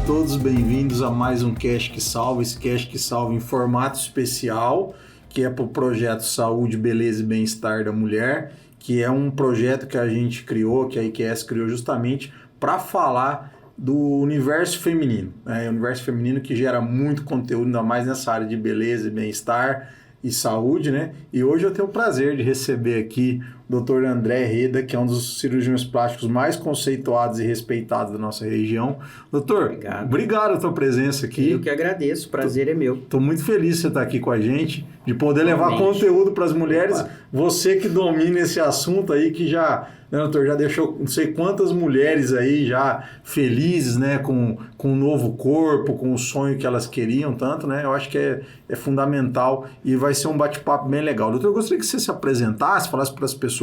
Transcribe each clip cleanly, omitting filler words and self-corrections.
todos bem-vindos a mais um Cash que Salva, esse Cash que Salva em formato especial, que é para o projeto Saúde, Beleza e Bem-Estar da Mulher, que é um projeto que a gente criou, que a IQS criou justamente para falar do universo feminino, né? O universo feminino que gera muito conteúdo, ainda mais nessa área de beleza e bem-estar e saúde, né? E hoje eu tenho o prazer de receber aqui o Dr. André Reda, que é um dos cirurgiões plásticos mais conceituados e respeitados da nossa região. Doutor, obrigado pela tua presença aqui. Eu que agradeço, o prazer é meu. Estou muito feliz de você estar aqui com a gente, de poder levar conteúdo para as mulheres. Opa. Você que domina esse assunto aí, que já, né, doutor, já deixou não sei quantas mulheres aí já felizes, né, com um novo corpo, com o sonho que elas queriam tanto, né? Eu acho que é fundamental e vai ser um bate-papo bem legal. Doutor, eu gostaria que você se apresentasse, falasse para as pessoas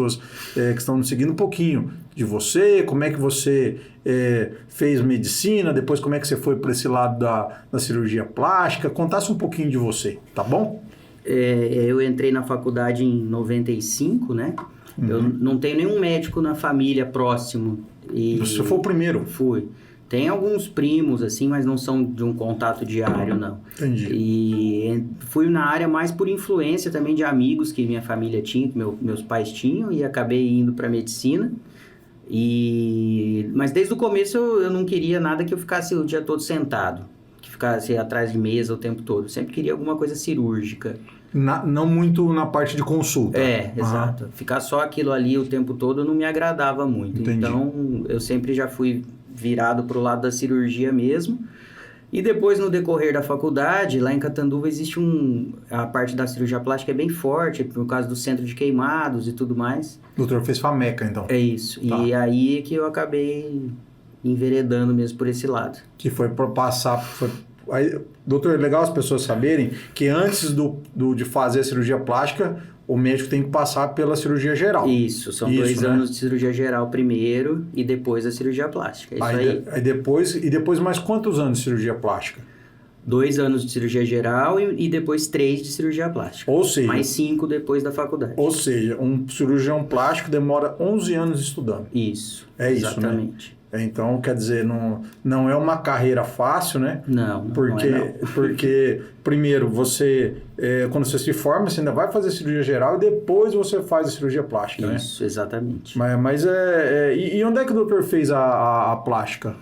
que estão nos seguindo um pouquinho de você, como é que você fez medicina, depois como é que você foi para esse lado da cirurgia plástica, contasse um pouquinho de você, tá bom? Eu entrei na faculdade em 95, né? Uhum. Eu não tenho nenhum médico na família próximo. E você foi o primeiro? Fui. Tem alguns primos, assim, mas não são de um contato diário, não. Entendi. E fui na área mais por influência também de amigos que minha família tinha, que meus pais tinham, e acabei indo para medicina. Mas desde o começo eu não queria nada que eu ficasse o dia todo sentado, que ficasse atrás de mesa o tempo todo. Eu sempre queria alguma coisa cirúrgica. Não muito na parte de consulta. Exato. Ficar só aquilo ali o tempo todo não me agradava muito. Entendi. Então, eu sempre já fui virado para o lado da cirurgia mesmo. E depois, no decorrer da faculdade, lá em Catanduva existe a parte da cirurgia plástica é bem forte, por causa do centro de queimados e tudo mais. O doutor fez FAMECA, então. É isso. Tá. E aí é que eu acabei enveredando mesmo por esse lado. Que foi para passar... Aí, doutor, é legal as pessoas saberem que antes de fazer a cirurgia plástica, o médico tem que passar pela cirurgia geral. Isso, são 2 anos de cirurgia geral primeiro e depois a cirurgia plástica. Aí depois mais quantos anos de cirurgia plástica? 2 anos de cirurgia geral e depois 3 de cirurgia plástica. Ou seja... Mais 5 depois da faculdade. Ou seja, um cirurgião plástico demora 11 anos estudando. Isso. É isso, exatamente. Né? Então, quer dizer, não é uma carreira fácil, né? Não, porque, não é não. Porque, primeiro, quando você se forma, você ainda vai fazer cirurgia geral e depois você faz a cirurgia plástica, né? Isso, exatamente. E onde é que o doutor fez a plástica?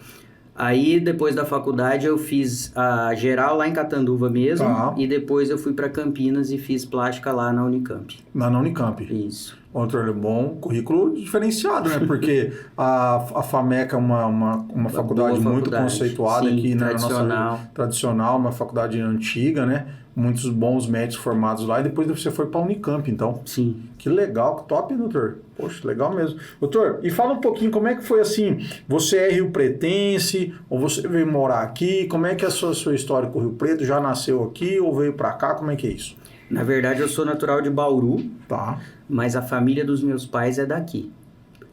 Aí, depois da faculdade, eu fiz a geral lá em Catanduva mesmo. Tá. E depois eu fui para Campinas e fiz plástica lá na Unicamp. Na Unicamp. Isso. Doutor, bom, currículo diferenciado, né? Porque a FAMECA é uma faculdade muito conceituada. Sim, aqui, tradicional. Na nossa tradicional, uma faculdade antiga, né? Muitos bons médicos formados lá. E depois você foi para a Unicamp, então. Sim. Que legal, que top, doutor. Poxa, legal mesmo. Doutor, e fala um pouquinho como é que foi assim, você é Rio Pretense, ou você veio morar aqui, como é que é a sua história com o Rio Preto? Já nasceu aqui ou veio para cá? Como é que é isso? Na verdade, eu sou natural de Bauru, tá. Mas a família dos meus pais é daqui.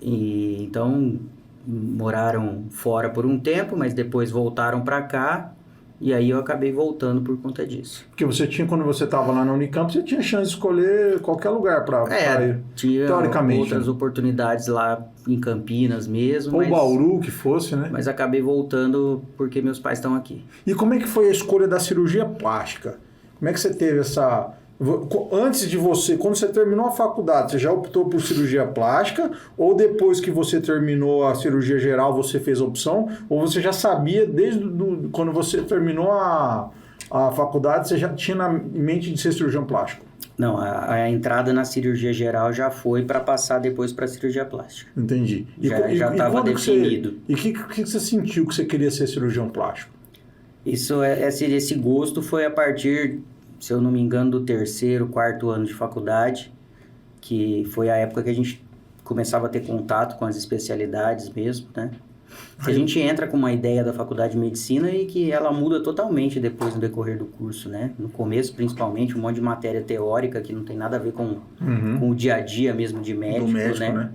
Então, moraram fora por um tempo, mas depois voltaram para cá. E aí eu acabei voltando por conta disso. Porque quando você estava lá na Unicamp, você tinha chance de escolher qualquer lugar para ir. Tinha teoricamente, outras oportunidades lá em Campinas mesmo. Ou Bauru, que fosse, né? Mas acabei voltando porque meus pais estão aqui. E como é que foi a escolha da cirurgia plástica? Como é que você teve essa... Antes de quando você terminou a faculdade, você já optou por cirurgia plástica? Ou depois que você terminou a cirurgia geral, você fez a opção? Ou você já sabia, quando você terminou a faculdade, você já tinha em mente de ser cirurgião plástico? Não, a entrada na cirurgia geral já foi para passar depois para a cirurgia plástica. Entendi. Já estava definido. E o que você sentiu que você queria ser cirurgião plástico? Esse gosto foi a partir... se eu não me engano, do 3º, 4º ano de faculdade, que foi a época que a gente começava a ter contato com as especialidades mesmo, né? A gente entra com uma ideia da faculdade de medicina e que ela muda totalmente depois no decorrer do curso, né? No começo, principalmente, um monte de matéria teórica que não tem nada a ver com o dia a dia mesmo de médico, né?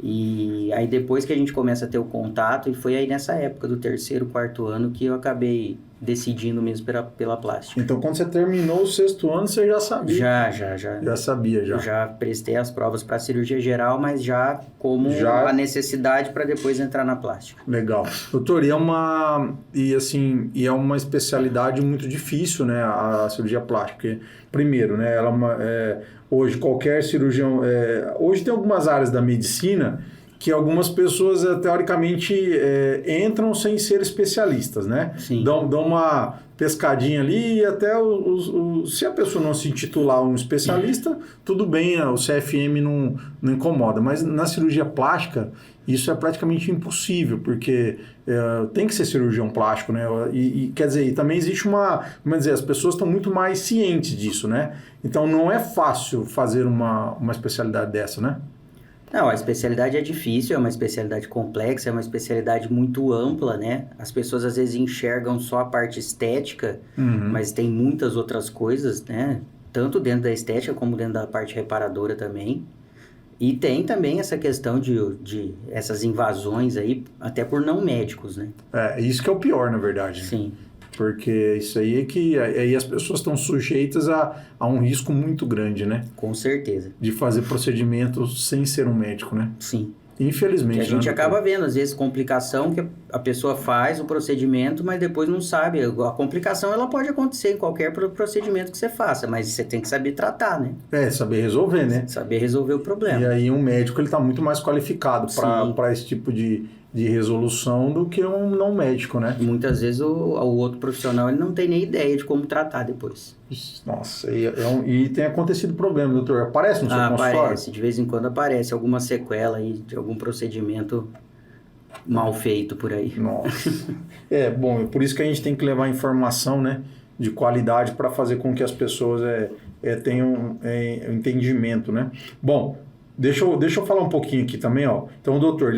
E aí depois que a gente começa a ter o contato, e foi aí nessa época do 3º, 4º ano que eu acabei decidindo mesmo pela plástica. Então, quando você terminou o 6º ano, você já sabia? Já sabia, já. Eu já prestei as provas para cirurgia geral, mas já como a necessidade para depois entrar na plástica. Legal. Doutor, é uma especialidade muito difícil, né, a cirurgia plástica. Porque, primeiro, né, hoje qualquer cirurgião... hoje tem algumas áreas da medicina que algumas pessoas, teoricamente, entram sem ser especialistas, né? Sim. Dão uma pescadinha ali e até se a pessoa não se intitular um especialista, tudo bem, o CFM não incomoda. Mas na cirurgia plástica, isso é praticamente impossível, porque tem que ser cirurgião plástico, né? E quer dizer, também existe as pessoas estão muito mais cientes disso, né? Então não é fácil fazer uma especialidade dessa, né? Não, a especialidade é difícil, é uma especialidade complexa, é uma especialidade muito ampla, né? As pessoas às vezes enxergam só a parte estética, mas tem muitas outras coisas, né? Tanto dentro da estética como dentro da parte reparadora também. E tem também essa questão de essas invasões aí, até por não médicos, né? Isso que é o pior, na verdade. Sim. Porque isso aí é que aí as pessoas estão sujeitas a um risco muito grande, né? Com certeza. De fazer procedimentos sem ser um médico, né? Sim. Infelizmente. Que a gente acaba vendo, às vezes, complicação que a pessoa faz o procedimento, mas depois não sabe. A complicação ela pode acontecer em qualquer procedimento que você faça, mas você tem que saber tratar, né? Saber resolver, né? Saber resolver o problema. E aí um médico ele está muito mais qualificado para esse tipo de resolução do que um não médico, né? Muitas vezes o outro profissional ele não tem nem ideia de como tratar depois. Nossa, e tem acontecido problema, doutor? Aparece no seu consultório? Aparece, de vez em quando aparece alguma sequela aí de algum procedimento mal feito por aí. Nossa. Bom, é por isso que a gente tem que levar informação, né, de qualidade para fazer com que as pessoas tenham entendimento, né? Bom, deixa eu falar um pouquinho aqui também, ó. Então, o doutor,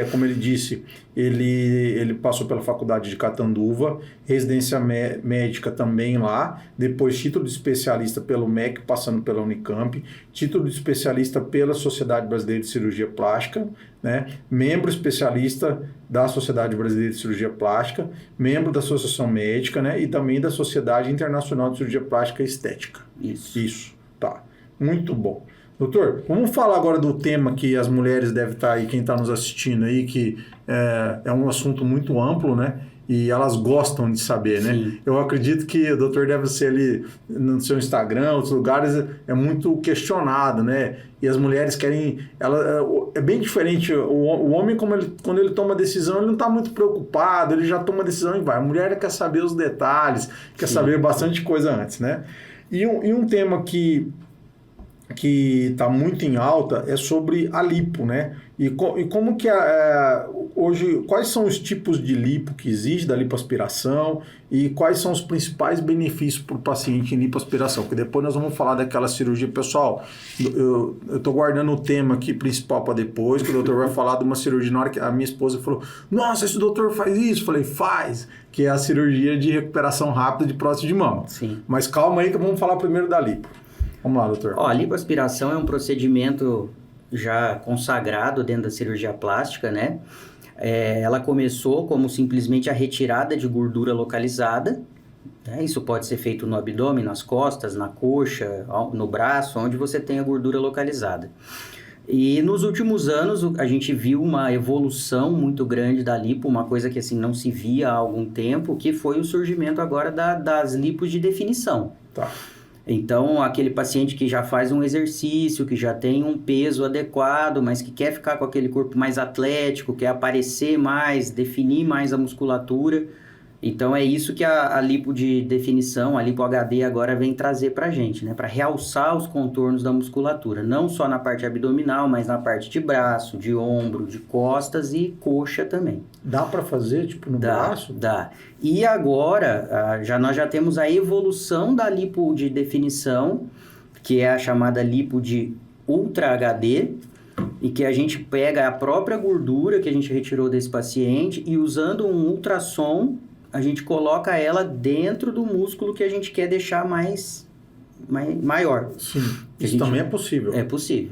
como ele disse, ele passou pela faculdade de Catanduva, residência médica também lá, depois título de especialista pelo MEC, passando pela Unicamp, título de especialista pela Sociedade Brasileira de Cirurgia Plástica, né? Membro especialista da Sociedade Brasileira de Cirurgia Plástica, membro da Associação Médica, né? E também da Sociedade Internacional de Cirurgia Plástica e Estética. Isso, tá. Muito bom. Doutor, vamos falar agora do tema que as mulheres devem estar aí, quem está nos assistindo aí, que é um assunto muito amplo, né? E elas gostam de saber, né? Sim. Eu acredito que o doutor deve ser ali no seu Instagram, outros lugares, é muito questionado, né? E as mulheres querem... é bem diferente. O homem, quando ele toma decisão, ele não está muito preocupado, ele já toma decisão e vai. A mulher quer saber os detalhes, quer saber bastante coisa antes, né? E um tema que está muito em alta é sobre a lipo, né? E como que hoje, quais são os tipos de lipo que existe, da lipoaspiração, e quais são os principais benefícios para o paciente em lipoaspiração? Porque depois nós vamos falar daquela cirurgia. Pessoal, eu estou guardando o tema aqui principal para depois, que o doutor vai falar de uma cirurgia. Na hora que a minha esposa falou, nossa, esse doutor faz isso? Eu falei, faz, que é a cirurgia de recuperação rápida de próstata de mama. Sim. Mas calma aí que vamos falar primeiro da lipo. Vamos lá, doutor. A lipoaspiração é um procedimento já consagrado dentro da cirurgia plástica, né? Ela começou como simplesmente a retirada de gordura localizada, né? Isso pode ser feito no abdômen, nas costas, na coxa, no braço, onde você tem a gordura localizada. E nos últimos anos a gente viu uma evolução muito grande da lipo, uma coisa que assim não se via há algum tempo, que foi o surgimento agora das lipos de definição. Tá. Então, aquele paciente que já faz um exercício, que já tem um peso adequado, mas que quer ficar com aquele corpo mais atlético, quer aparecer mais, definir mais a musculatura. Então, é isso que a lipo de definição, a lipo HD agora vem trazer pra gente, né? Para realçar os contornos da musculatura, não só na parte abdominal, mas na parte de braço, de ombro, de costas e coxa também. Dá para fazer, tipo, no braço? Dá. E agora, nós já temos a evolução da lipo de definição, que é a chamada lipo de Ultra HD, e que a gente pega a própria gordura que a gente retirou desse paciente e usando um ultrassom, a gente coloca ela dentro do músculo que a gente quer deixar maior. Sim, isso também é possível. É possível.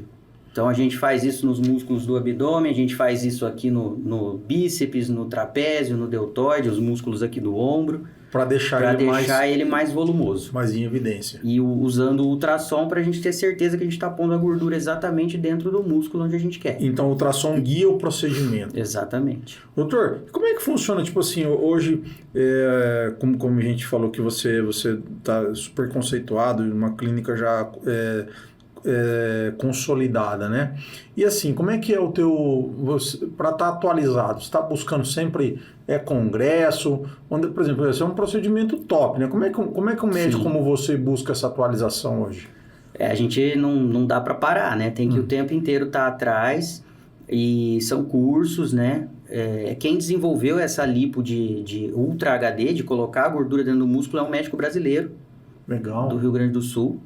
Então a gente faz isso nos músculos do abdômen, a gente faz isso aqui no bíceps, no trapézio, no deltoide, os músculos aqui do ombro. Para deixar ele mais volumoso. Mais em evidência. E usando o ultrassom para a gente ter certeza que a gente está pondo a gordura exatamente dentro do músculo onde a gente quer. Então o ultrassom guia o procedimento. Exatamente. Doutor, como é que funciona? Tipo assim, hoje, como a gente falou que você está super conceituado, uma clínica já consolidada, né? E assim, como é que é o teu... Para estar atualizado, você está buscando sempre congresso? Onde, por exemplo, esse é um procedimento top, né? Como é que um médico como você busca essa atualização hoje? A gente não dá para parar, né? Tem que o tempo inteiro estar atrás, e são cursos, né? Quem desenvolveu essa lipo de Ultra HD, de colocar a gordura dentro do músculo, é um médico brasileiro. Legal. Do Rio Grande do Sul.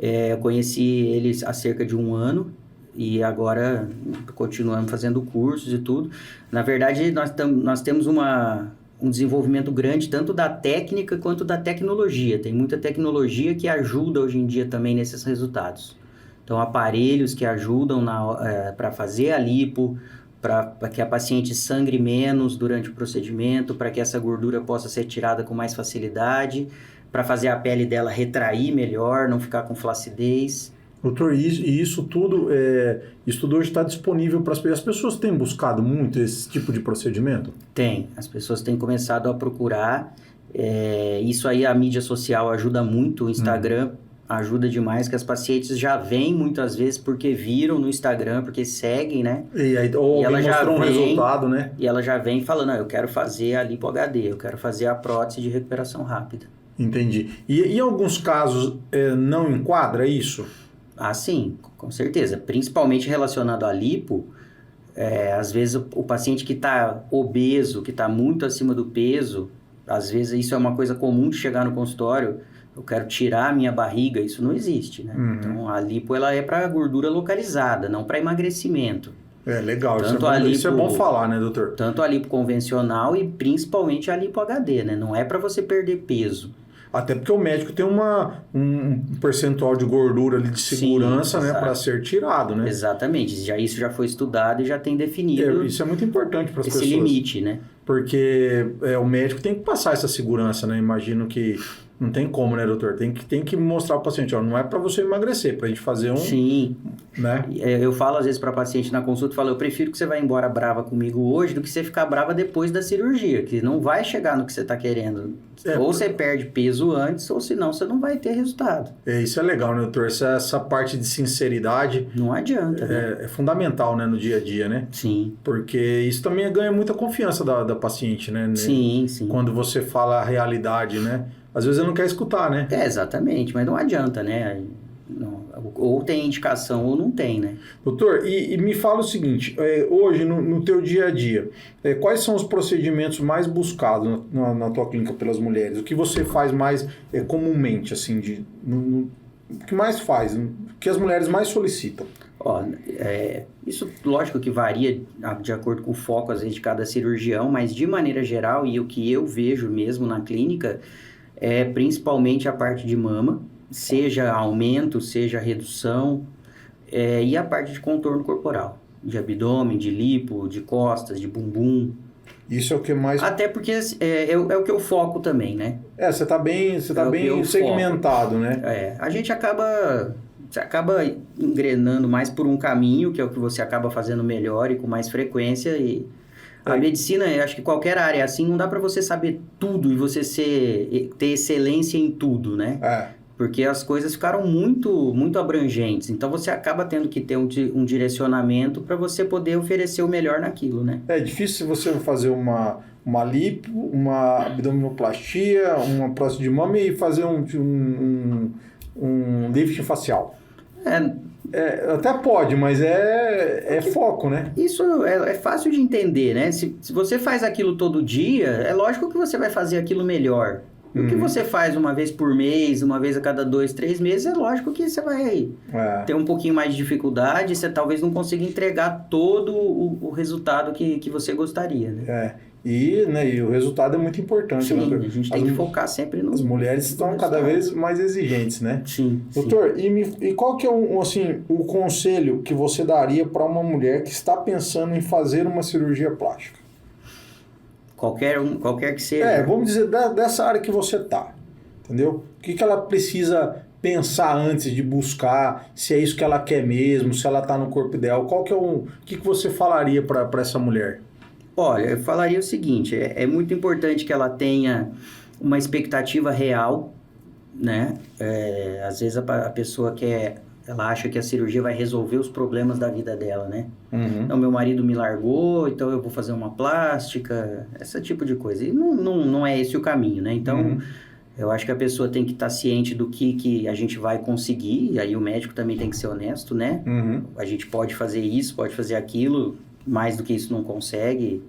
Eu conheci eles há cerca de 1 ano e agora continuamos fazendo cursos e tudo. Na verdade, nós temos um desenvolvimento grande tanto da técnica quanto da tecnologia. Tem muita tecnologia que ajuda hoje em dia também nesses resultados. Então, aparelhos que ajudam para fazer a lipo, para que a paciente sangre menos durante o procedimento, para que essa gordura possa ser tirada com mais facilidade, para fazer a pele dela retrair melhor, não ficar com flacidez. Doutor, isso tudo hoje está disponível para as pessoas. As pessoas têm buscado muito esse tipo de procedimento? Tem. As pessoas têm começado a procurar. Isso aí a mídia social ajuda muito, o Instagram ajuda demais, que as pacientes já vêm muitas vezes porque viram no Instagram, porque seguem, né? Ou alguém mostrou um resultado, né? E ela já vem falando, eu quero fazer a lipo HD, eu quero fazer a prótese de recuperação rápida. Entendi. E em alguns casos não enquadra isso? Ah, sim, com certeza. Principalmente relacionado à lipo, às vezes o paciente que está obeso, que está muito acima do peso, às vezes isso é uma coisa comum de chegar no consultório, eu quero tirar a minha barriga, isso não existe, né? Então a lipo ela é para gordura localizada, não para emagrecimento. Legal, isso é bom falar, né, doutor? Tanto a lipo convencional e principalmente a lipo HD, né? Não é para você perder peso. Até porque o médico tem um percentual de gordura ali de segurança, né, para ser tirado, né? Exatamente. Isso já foi estudado e já tem definido. Isso é muito importante para as pessoas. Esse limite, né? Porque o médico tem que passar essa segurança, né? Imagino que não tem como, né, doutor? Tem que mostrar ao paciente, não é para você emagrecer, para a gente fazer Sim. Né? Eu falo às vezes para paciente na consulta, eu prefiro que você vá embora brava comigo hoje do que você ficar brava depois da cirurgia, que não vai chegar no que você está querendo. Ou você perde peso antes, ou senão você não vai ter resultado. Isso é legal, né, doutor? Essa parte de sinceridade... Não adianta, né? É fundamental, né, no dia a dia, né? Sim. Porque isso também ganha muita confiança da paciente, né? Sim. Quando você fala a realidade, né? Às vezes ela não quer escutar, né? Exatamente, mas não adianta, né? Ou tem indicação ou não tem, né? Doutor, e me fala o seguinte, hoje no teu dia a dia, quais são os procedimentos mais buscados na tua clínica pelas mulheres? O que você faz mais comumente, assim, o que mais faz? O que as mulheres mais solicitam? Isso lógico que varia de acordo com o foco, às vezes, de cada cirurgião, mas de maneira geral, e o que eu vejo mesmo na clínica, é principalmente a parte de mama, seja aumento, seja redução, e a parte de contorno corporal, de abdômen, de lipo, de costas, de bumbum. Isso é o que mais... Até porque é o que eu foco também, né? Você tá bem segmentado, né? A gente acaba engrenando mais por um caminho, que é o que você acaba fazendo melhor e com mais frequência, e a medicina, eu acho que qualquer área assim, não dá para você saber tudo e você ter excelência em tudo, né? Porque as coisas ficaram muito, muito abrangentes. Então, você acaba tendo que ter um direcionamento para você poder oferecer o melhor naquilo, né? É difícil você fazer uma lipo, uma abdominoplastia, uma prótese de mama e fazer um lifting facial. Até pode, mas é foco, né? Isso é fácil de entender, né? Se você faz aquilo todo dia, é lógico que você vai fazer aquilo melhor. O que você faz uma vez por mês, uma vez a cada 2, 3 meses, é lógico que você vai ter um pouquinho mais de dificuldade, você talvez não consiga entregar todo o resultado que você gostaria, né? E, né, e o resultado é muito importante. Sim, né, doutor? a gente tem que focar sempre no... As mulheres estão cada vez mais exigentes, né? Sim. Doutor, e qual que é assim, o conselho que você daria para uma mulher que está pensando em fazer uma cirurgia plástica? Qualquer que seja. Vamos dizer, dessa área que você está, entendeu? O que ela precisa pensar antes de buscar, se é isso que ela quer mesmo, se ela está no corpo ideal? Qual que é o que você falaria para essa mulher? Olha, eu falaria o seguinte, é muito importante que ela tenha uma expectativa real, né? Às vezes a pessoa ela acha que a cirurgia vai resolver os problemas da vida dela, né? Uhum. Então, meu marido me largou, então eu vou fazer uma plástica, esse tipo de coisa. E não é esse o caminho, né? Então, eu acho que a pessoa tem que estar ciente do que a gente vai conseguir, e aí o médico também tem que ser honesto, né? Uhum. A gente pode fazer isso, pode fazer aquilo, mais do que isso não consegue.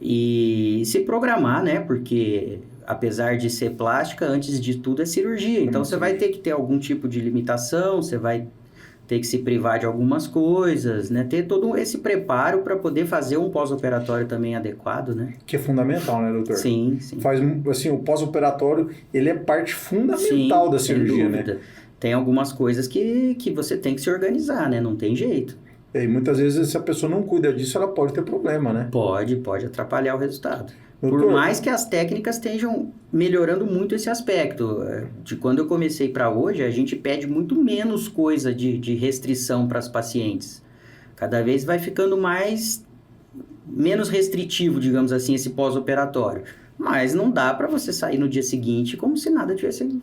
E se programar, né? Porque apesar de ser plástica, antes de tudo é cirurgia. Então você vai ter que ter algum tipo de limitação, você vai ter que se privar de algumas coisas, né? Ter todo esse preparo para poder fazer um pós-operatório também adequado, né? Que é fundamental, né, doutor? Sim. Faz, assim, o pós-operatório, ele é parte fundamental da cirurgia, né? Tem algumas coisas que você tem que se organizar, né? Não tem jeito. E muitas vezes, se a pessoa não cuida disso, ela pode ter problema, né? Pode atrapalhar o resultado. Doutor, por mais que as técnicas estejam melhorando muito esse aspecto. De quando eu comecei para hoje, a gente pede muito menos coisa de restrição para as pacientes. Cada vez vai ficando menos restritivo, digamos assim, esse pós-operatório. Mas não dá para você sair no dia seguinte como se nada tivesse...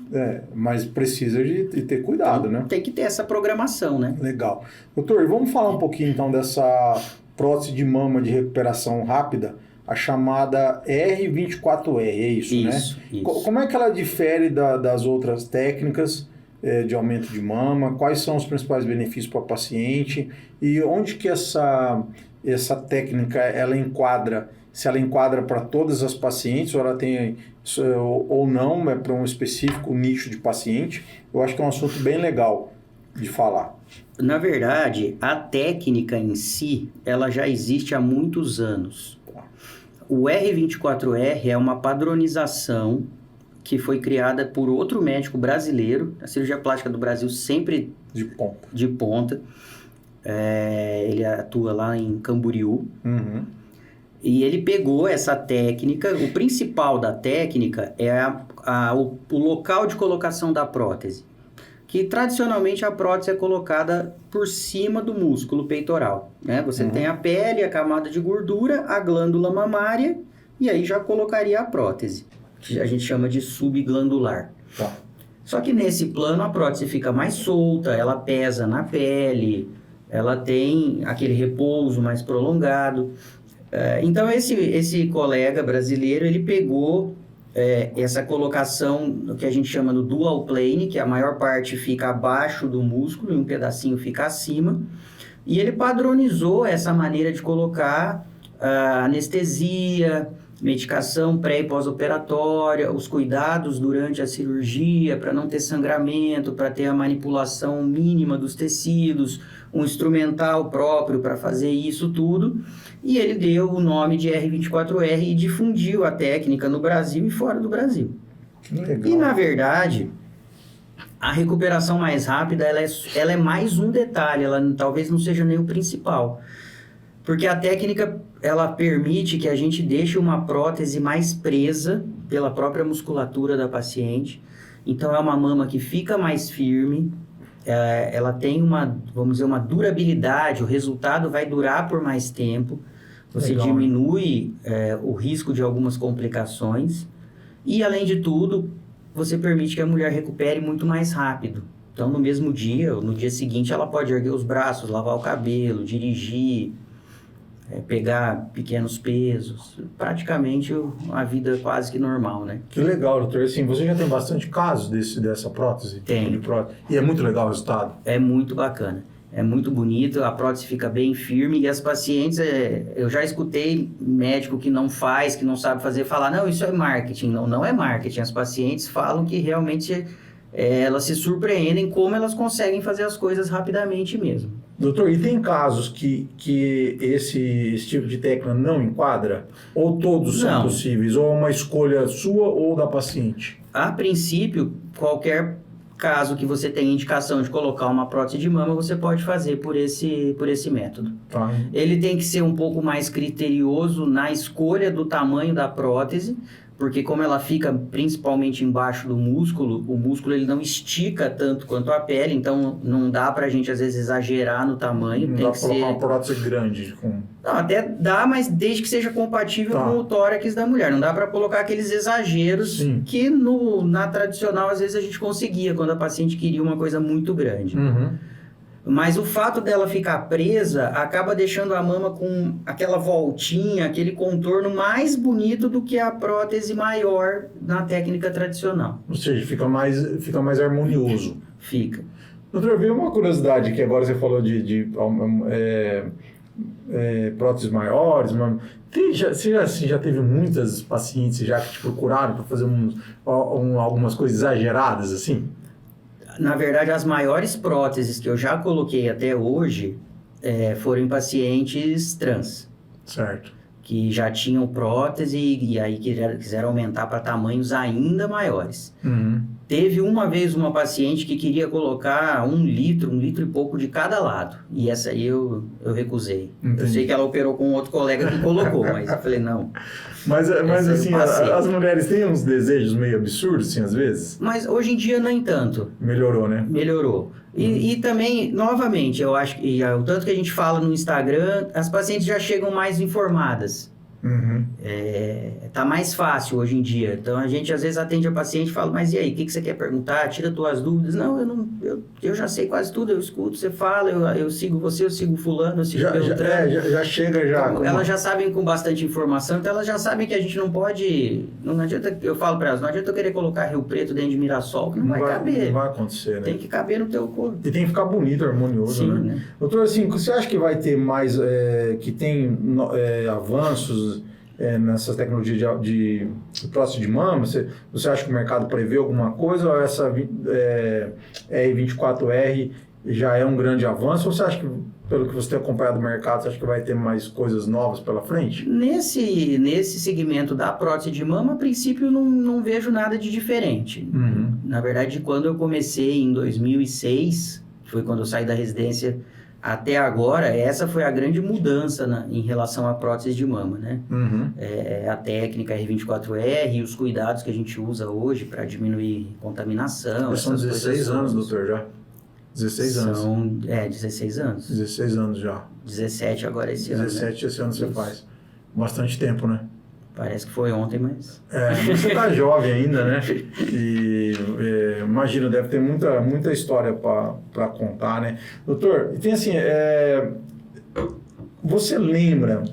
mas precisa de ter cuidado, né? Tem que ter essa programação, né? Legal. Doutor, vamos falar um pouquinho então dessa prótese de mama de recuperação rápida, a chamada R24R, é isso, né? Isso. Como é que ela difere das outras técnicas de aumento de mama? Quais são os principais benefícios para o paciente? E onde que essa técnica ela enquadra? Se ela enquadra para todas as pacientes ou ela tem ou não, é para um específico nicho de paciente? Eu acho que é um assunto bem legal de falar. Na verdade, a técnica em si, ela já existe há muitos anos. O R24R é uma padronização que foi criada por outro médico brasileiro. A cirurgia plástica do Brasil sempre de ponta. Ele atua lá em Camboriú. Uhum. E ele pegou essa técnica. O principal da técnica é o local de colocação da prótese. Que tradicionalmente a prótese é colocada por cima do músculo peitoral, né? Você tem a pele, a camada de gordura, a glândula mamária, e aí já colocaria a prótese, que a gente chama de subglandular. Tá. Só que nesse plano a prótese fica mais solta, ela pesa na pele, ela tem aquele repouso mais prolongado. Então esse colega brasileiro, ele pegou... essa colocação que a gente chama do dual plane, que a maior parte fica abaixo do músculo e um pedacinho fica acima, e ele padronizou essa maneira de colocar anestesia, medicação pré e pós-operatória, os cuidados durante a cirurgia para não ter sangramento, para ter a manipulação mínima dos tecidos, um instrumental próprio para fazer isso tudo, e ele deu o nome de R24R e difundiu a técnica no Brasil e fora do Brasil. Legal. E, na verdade, a recuperação mais rápida, ela é mais um detalhe, ela talvez não seja nem o principal, porque a técnica, ela permite que a gente deixe uma prótese mais presa pela própria musculatura da paciente, então é uma mama que fica mais firme, ela tem vamos dizer, uma durabilidade, o resultado vai durar por mais tempo, você Legal, diminui o risco de algumas complicações e, além de tudo, você permite que a mulher recupere muito mais rápido. Então, no mesmo dia, ou no dia seguinte, ela pode erguer os braços, lavar o cabelo, dirigir, pegar pequenos pesos, praticamente a vida quase que normal, né? Que legal, doutor. Assim, você já tem bastante casos dessa prótese? Tem. De prótese. E é muito legal o resultado? É muito bacana. É muito bonito, a prótese fica bem firme e as pacientes, eu já escutei médico que não faz, que não sabe fazer, falar, não, isso é marketing. Não é marketing. As pacientes falam que realmente elas se surpreendem como elas conseguem fazer as coisas rapidamente mesmo. Doutor, e tem casos que esse tipo de técnica não enquadra? Ou todos são Não. possíveis? Ou é uma escolha sua ou da paciente? A princípio, qualquer caso que você tenha indicação de colocar uma prótese de mama, você pode fazer por esse método. Tá. Ele tem que ser um pouco mais criterioso na escolha do tamanho da prótese, porque como ela fica principalmente embaixo do músculo, o músculo ele não estica tanto quanto a pele, então não dá pra gente às vezes exagerar no tamanho. Não tem dá que pra colocar ser... uma prótese grande. Não, até dá, mas desde que seja compatível Tá. com o tórax da mulher. Não dá pra colocar aqueles exageros Sim. que na tradicional às vezes a gente conseguia, quando a paciente queria uma coisa muito grande. Uhum. Mas o fato dela ficar presa acaba deixando a mama com aquela voltinha, aquele contorno mais bonito do que a prótese maior na técnica tradicional. Ou seja, fica mais harmonioso. Fica. Doutor, veio uma curiosidade que agora você falou de próteses maiores. Você já teve muitas pacientes já que te procuraram para fazer algumas coisas exageradas assim? Na verdade, as maiores próteses que eu já coloquei até hoje foram em pacientes trans, Certo. que já tinham prótese e aí quiseram aumentar para tamanhos ainda maiores. Uhum. Teve uma vez uma paciente que queria colocar 1 litro e pouco de cada lado. E essa aí eu recusei. Entendi. Eu sei que ela operou com outro colega que colocou, mas eu falei, não. Mas Essa assim, eu passei. as mulheres têm uns desejos meio absurdos, assim, às vezes? Mas hoje em dia nem tanto. Melhorou, né? Melhorou. E também, novamente, eu acho que o tanto que a gente fala no Instagram, as pacientes já chegam mais informadas. Uhum. Tá mais fácil hoje em dia. Então a gente às vezes atende a paciente e fala, mas e aí, o que você quer perguntar? Tira tuas dúvidas. Não, eu já sei quase tudo, eu escuto, você fala, eu sigo você, eu sigo fulano, eu sigo Beltrano. Já chega já. Então, elas já sabem com bastante informação, então elas já sabem que a gente não pode. Não adianta, eu falo para elas, não adianta eu querer colocar Rio Preto dentro de Mirassol, que não vai caber. Não vai acontecer, né? Tem que caber no teu corpo. E tem que ficar bonito, harmonioso, Sim, né? né? Doutor, assim, você acha que vai ter mais, que tem avanços nessa tecnologia de prótese de mama? Você acha que o mercado prevê alguma coisa ou essa R24R já é um grande avanço? Ou você acha que, pelo que você tem acompanhado o mercado, você acha que vai ter mais coisas novas pela frente? Nesse segmento da prótese de mama, a princípio não vejo nada de diferente. Uhum. Na verdade, quando eu comecei em 2006, foi quando eu saí da residência, até agora, essa foi a grande mudança em relação à prótese de mama, né? Uhum. A técnica R24R e os cuidados que a gente usa hoje para diminuir contaminação. São 16 anos, doutor, já? 16 anos. São 16 anos. 16 anos já. 17 agora esse ano. 17 né? esse ano você faz. Bastante tempo, né? Parece que foi ontem, mas... Mas você tá jovem ainda, né? E imagino, deve ter muita história para contar, né? Doutor, e tem assim, você lembra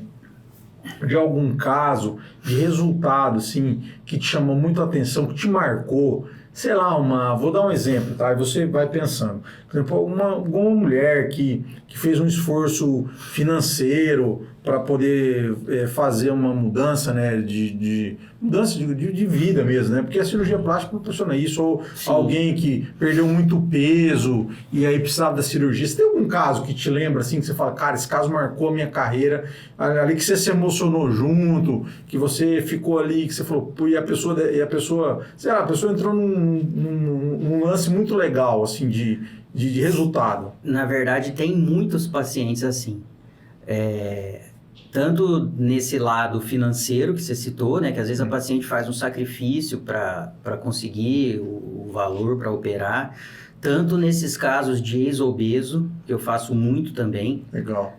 de algum caso de resultado, assim, que te chamou muito a atenção, que te marcou? Sei lá, vou dar um exemplo, tá? E você vai pensando. Por exemplo, alguma mulher que fez um esforço financeiro para poder fazer uma mudança, né? Mudança de vida mesmo, né? Porque a cirurgia plástica proporciona isso. Ou Sim. Alguém que perdeu muito peso e aí precisava da cirurgia. Você tem algum caso que te lembra, assim, que você fala, cara, esse caso marcou a minha carreira, ali que você se emocionou junto, que você ficou ali, que você falou, pô, e a pessoa, sei lá, a pessoa entrou num lance muito legal, assim, de resultado. Na verdade, tem muitos pacientes assim. Tanto nesse lado financeiro que você citou, né? Que às vezes a paciente faz um sacrifício para conseguir o valor para operar. Tanto nesses casos de ex-obeso, que eu faço muito também. Legal.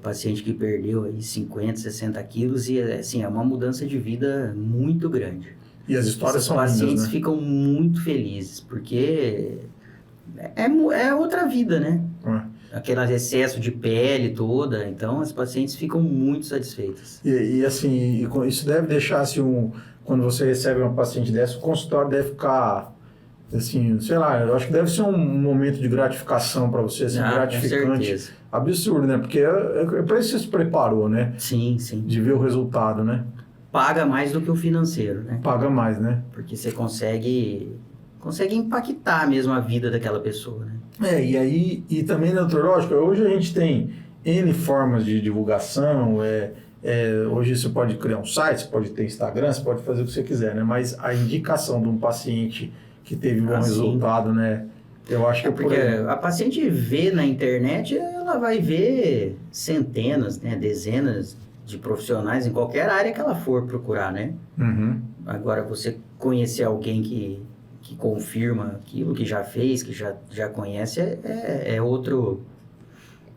Paciente que perdeu aí 50, 60 quilos e assim, é uma mudança de vida muito grande. E as histórias Esses são lindas, pacientes né? ficam muito felizes, porque é outra vida, né? Aquele excesso de pele toda, então as pacientes ficam muito satisfeitas. E assim, isso deve deixar, assim, quando você recebe uma paciente dessa, o consultório deve ficar, assim, sei lá, eu acho que deve ser um momento de gratificação para você, assim, gratificante. Com certeza. Absurdo, né? Porque é para isso que você se preparou, né? Sim, sim. De ver o resultado, né? Paga mais do que o financeiro, né? Paga mais, né? Porque você consegue impactar mesmo a vida daquela pessoa, né? E aí, e também, doutor, lógico, hoje a gente tem N formas de divulgação, hoje você pode criar um site, você pode ter Instagram, você pode fazer o que você quiser, né? Mas a indicação de um paciente que teve bom resultado, né? Eu acho que porque a paciente vê na internet, ela vai ver centenas, né, dezenas de profissionais em qualquer área que ela for procurar, né? Uhum. Agora, você conhecer alguém que confirma aquilo que já fez, que já conhece, é outro...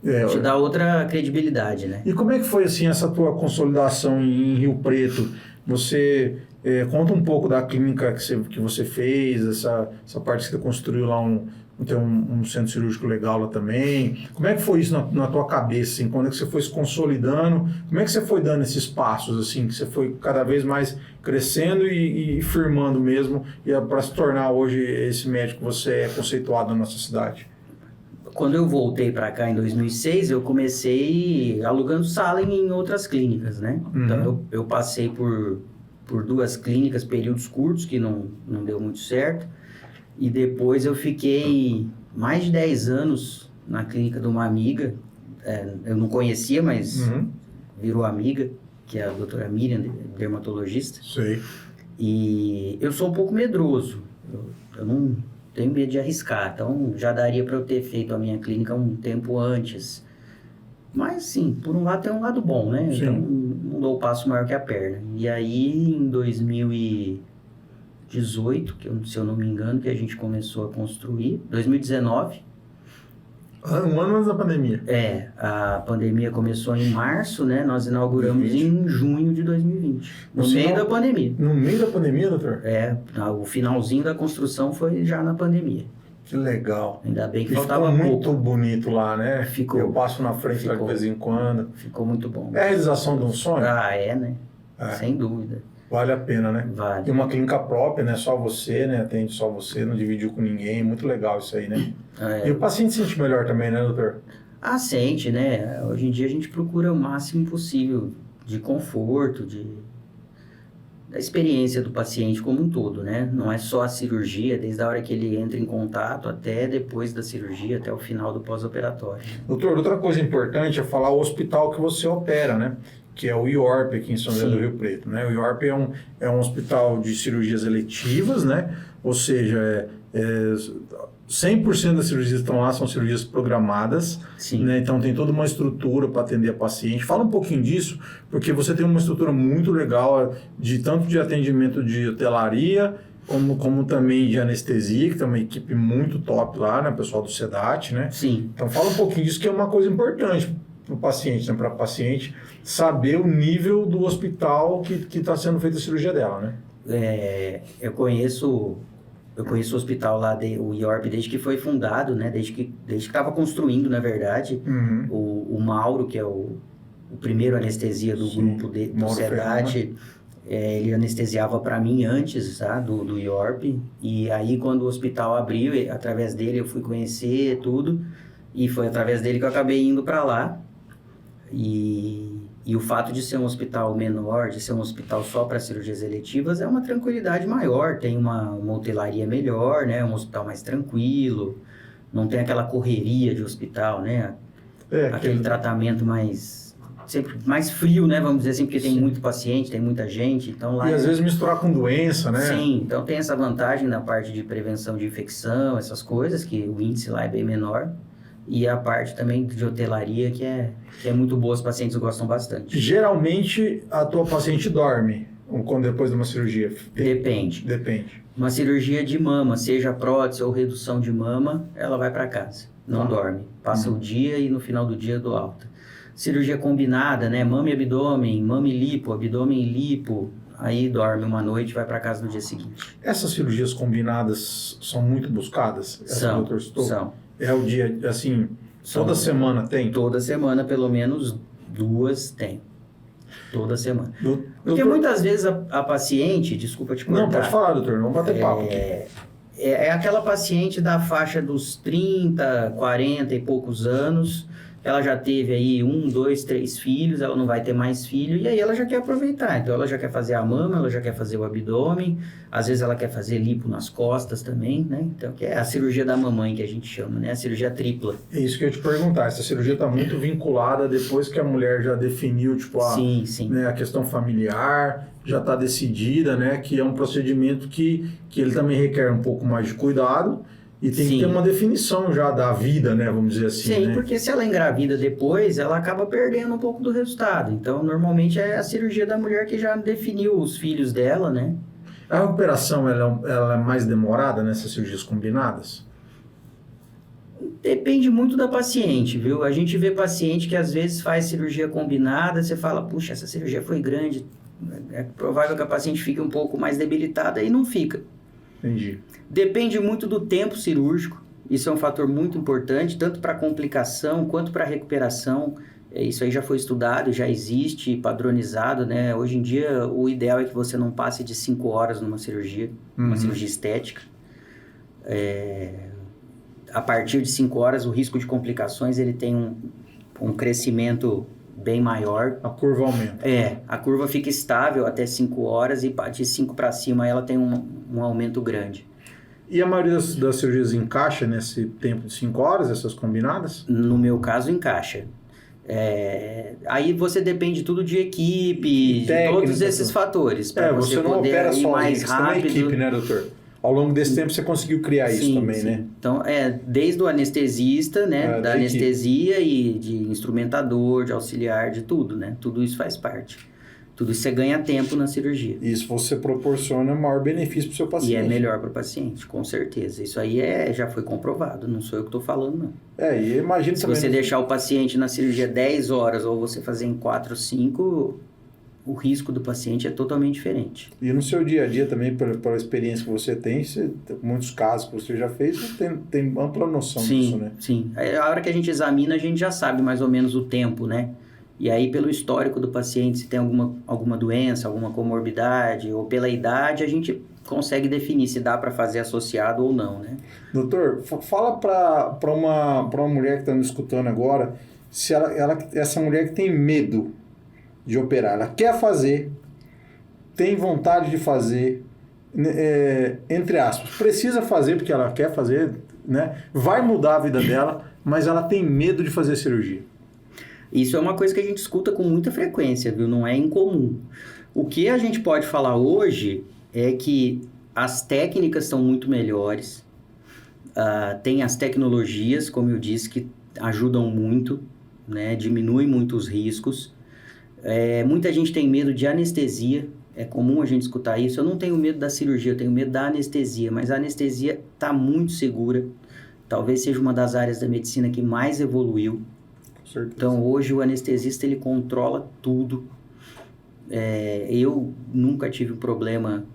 te dá outra credibilidade, né? E como é que foi, assim, essa tua consolidação em Rio Preto? Você conta um pouco da clínica que você fez, essa parte que você construiu lá, tem um centro cirúrgico legal lá também. Como é que foi isso na tua cabeça, assim? Quando é que você foi se consolidando? Como é que você foi dando esses passos, assim, que você foi cada vez mais crescendo e firmando mesmo, para se tornar hoje esse médico que você é conceituado na nossa cidade? Quando eu voltei para cá em 2006, eu comecei alugando sala em outras clínicas, né? Uhum. Então, eu passei por 2 clínicas, períodos curtos, que não deu muito certo. E depois eu fiquei mais de 10 anos na clínica de uma amiga. Eu não conhecia, mas virou amiga, que é a doutora Miriam, dermatologista. Sei. E eu sou um pouco medroso. Eu não tenho medo de arriscar. Então, já daria para eu ter feito a minha clínica um tempo antes. Mas, sim, por um lado tem um lado bom, né? Sim. Então, não dou o passo maior que a perna. E aí, em 2018, se eu não me engano, que a gente começou a construir. 2019. Um ano antes da pandemia. A pandemia começou em março, né? Nós inauguramos 2020. Em junho de 2020. No meio da pandemia. No meio da pandemia, doutor? O finalzinho da construção foi já na pandemia. Que legal. Ainda bem que faltava pouco. Ficou muito bonito lá, né? Ficou. Eu passo na frente lá de vez em quando. Ficou muito bom. É a realização de um sonho? Né? Sem dúvida. Vale a pena, né? Vale. Tem uma clínica própria, né? Só você, né? Atende só você, não dividiu com ninguém. Muito legal isso aí, né? E o paciente se sente melhor também, né, doutor? Sente, né? Hoje em dia a gente procura o máximo possível de conforto, da experiência do paciente como um todo, né? Não é só a cirurgia, desde a hora que ele entra em contato até depois da cirurgia, até o final do pós-operatório. Doutor, outra coisa importante é falar o hospital que você opera, né? Que é o IORP aqui em São José do Rio Preto, né? O IORP é um hospital de cirurgias eletivas, né? Ou seja, 100% das cirurgias que estão lá são cirurgias programadas, né? Então tem toda uma estrutura para atender a paciente. Fala um pouquinho disso, porque você tem uma estrutura muito legal tanto de atendimento de hotelaria, como também de anestesia, que tem uma equipe muito top lá, né? O pessoal do SEDAT, né? Sim. Então fala um pouquinho disso, que é uma coisa importante para o paciente, né? Para a paciente saber o nível do hospital que está sendo feita a cirurgia dela, né? Eu conheço o hospital lá, o IORP, desde que foi fundado, né? Desde que estava construindo, na verdade. O Mauro, que é o primeiro anestesia do grupo do SEDAT, ele anestesiava para mim antes, tá? do IORP. E aí, quando o hospital abriu, através dele eu fui conhecer tudo. E foi através dele que eu acabei indo para lá. E o fato de ser um hospital menor, de ser um hospital só para cirurgias eletivas, é uma tranquilidade maior. Tem uma hotelaria melhor, né? Um hospital mais tranquilo. Não tem aquela correria de hospital, né? Aquele tratamento sempre mais frio, né? Vamos dizer assim, porque tem muito paciente, tem muita gente. Então, lá às vezes misturar com doença, né? Sim, então tem essa vantagem na parte de prevenção de infecção, essas coisas, que o índice lá é bem menor. E a parte também de hotelaria, que é muito boa, os pacientes gostam bastante. Geralmente, a tua paciente dorme depois de uma cirurgia? Depende. Uma cirurgia de mama, seja prótese ou redução de mama, ela vai para casa, não dorme. Passa o dia e no final do dia do alta. Cirurgia combinada, né? Mama e abdômen, mama e lipo, abdômen e lipo. Aí dorme uma noite e vai para casa no dia seguinte. Essas cirurgias combinadas são muito buscadas? São. É o dia, assim, toda semana tem? Toda semana, pelo menos 2 tem. Toda semana. Porque muitas vezes a paciente, desculpa te cortar. Não, pode falar, doutor, vamos bater papo. É aquela paciente da faixa dos 30, 40 e poucos anos, ela já teve aí 1, 2, 3 filhos, ela não vai ter mais filho, e aí ela já quer aproveitar. Então, ela já quer fazer a mama, ela já quer fazer o abdômen, às vezes ela quer fazer lipo nas costas também, né? Então, que é a cirurgia da mamãe que a gente chama, né? A cirurgia tripla. É isso que eu ia te perguntar. Essa cirurgia está muito vinculada depois que a mulher já definiu, tipo, Sim, sim. Né, a questão familiar, já está decidida, né? Que é um procedimento que ele também requer um pouco mais de cuidado. E tem que ter uma definição já da vida, né? Vamos dizer assim. Sim, né? porque se ela engravida depois, ela acaba perdendo um pouco do resultado. Então, normalmente é a cirurgia da mulher que já definiu os filhos dela, né? A recuperação, ela é mais demorada nessas cirurgias combinadas? Depende muito da paciente, viu? A gente vê paciente que às vezes faz cirurgia combinada, você fala, puxa, essa cirurgia foi grande, é provável que a paciente fique um pouco mais debilitada e não fica. Entendi. Depende muito do tempo cirúrgico, isso é um fator muito importante, tanto para complicação quanto para recuperação. Isso aí já foi estudado, já existe, padronizado, né? Hoje em dia, o ideal é que você não passe de 5 horas numa cirurgia, uma cirurgia estética. A partir de 5 horas, o risco de complicações ele tem um crescimento bem maior. A curva aumenta. A curva fica estável até 5 horas e de 5 para cima ela tem um aumento grande. E a maioria das cirurgias encaixa nesse tempo de 5 horas, essas combinadas? No meu caso, encaixa. Aí você depende tudo de equipe, de todos esses fatores. Para você não poder opera ir sozinho, mais você tem uma rápido. equipe, né, doutor? Ao longo desse tempo você conseguiu criar isso também, né? Então, desde o anestesista, né? Da anestesia e de instrumentador, de auxiliar, de tudo, né? Tudo isso faz parte. Tudo isso você ganha tempo na cirurgia. Isso você proporciona maior benefício para o seu paciente. E é melhor para o paciente, com certeza. Isso aí já foi comprovado, não sou eu que estou falando, não. E eu imagino Se também... você deixar o paciente na cirurgia 10 horas ou você fazer em 4, 5... o risco do paciente é totalmente diferente. E no seu dia a dia também, pela experiência que você tem, muitos casos que você já fez, você tem ampla noção disso, né? Sim. A hora que a gente examina, a gente já sabe mais ou menos o tempo, né? E aí, pelo histórico do paciente, se tem alguma doença, alguma comorbidade, ou pela idade, a gente consegue definir se dá para fazer associado ou não, né? Doutor, fala para uma mulher que está nos escutando agora, se essa mulher que tem medo de operar, ela quer fazer, tem vontade de fazer, entre aspas, precisa fazer porque ela quer fazer, né? Vai mudar a vida dela, mas ela tem medo de fazer cirurgia. Isso é uma coisa que a gente escuta com muita frequência, viu? Não é incomum. O que a gente pode falar hoje é que as técnicas são muito melhores, tem as tecnologias, como eu disse, que ajudam muito, né? Diminuem muito os riscos. Muita gente tem medo de anestesia, é comum a gente escutar isso. Eu não tenho medo da cirurgia, eu tenho medo da anestesia, mas a anestesia está muito segura. Talvez seja uma das áreas da medicina que mais evoluiu. Com certeza. Então, hoje o anestesista ele controla tudo. Eu nunca tive um problema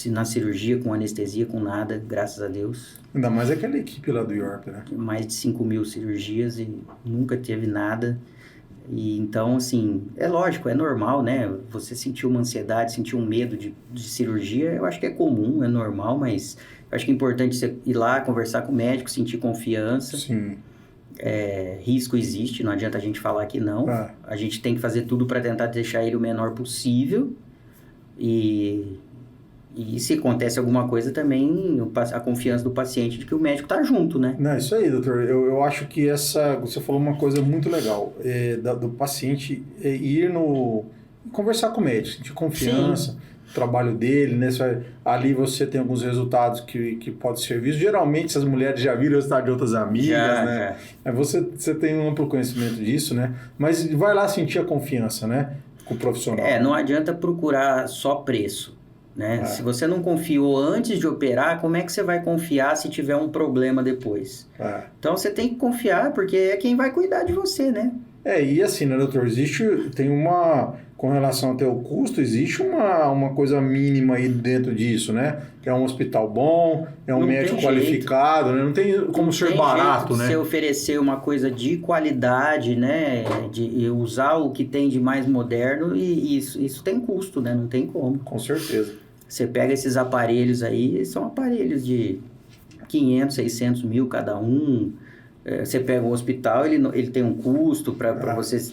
na cirurgia, com anestesia, com nada, graças a Deus. Ainda mais aquela equipe lá do York, né? Mais de 5.000 cirurgias e nunca teve nada. E então, assim, é lógico, é normal, né? Você sentir uma ansiedade, sentir um medo de cirurgia, eu acho que é comum, é normal, mas eu acho que é importante você ir lá, conversar com o médico, sentir confiança. Sim. Risco existe, não adianta a gente falar que não. A gente tem que fazer tudo para tentar deixar ele o menor possível. E se acontece alguma coisa também, a confiança do paciente de que o médico está junto, né? Não, isso aí, doutor. Eu acho que você falou uma coisa muito legal, do paciente ir conversar com o médico, sentir confiança, o trabalho dele, né? Ali você tem alguns resultados que podem ser vistos. Geralmente, essas mulheres já viram o resultado de outras amigas, né? Você tem um amplo conhecimento disso, né? Mas vai lá sentir a confiança, né? Com o profissional. Não adianta procurar só preço. Né? Se você não confiou antes de operar, como é que você vai confiar se tiver um problema depois? Então você tem que confiar, porque é quem vai cuidar de você, né? E assim, né, doutor? Com relação até ao custo, existe uma coisa mínima aí dentro disso, né? Que é um hospital bom, é um médico qualificado, né? Não tem como ser barato, né? Você oferecer uma coisa de qualidade, né? De usar o que tem de mais moderno, e isso tem custo, né? Não tem como. Com certeza. Você pega esses aparelhos aí, são aparelhos de 500, 600 mil cada um. Você pega um hospital, ele tem um custo para você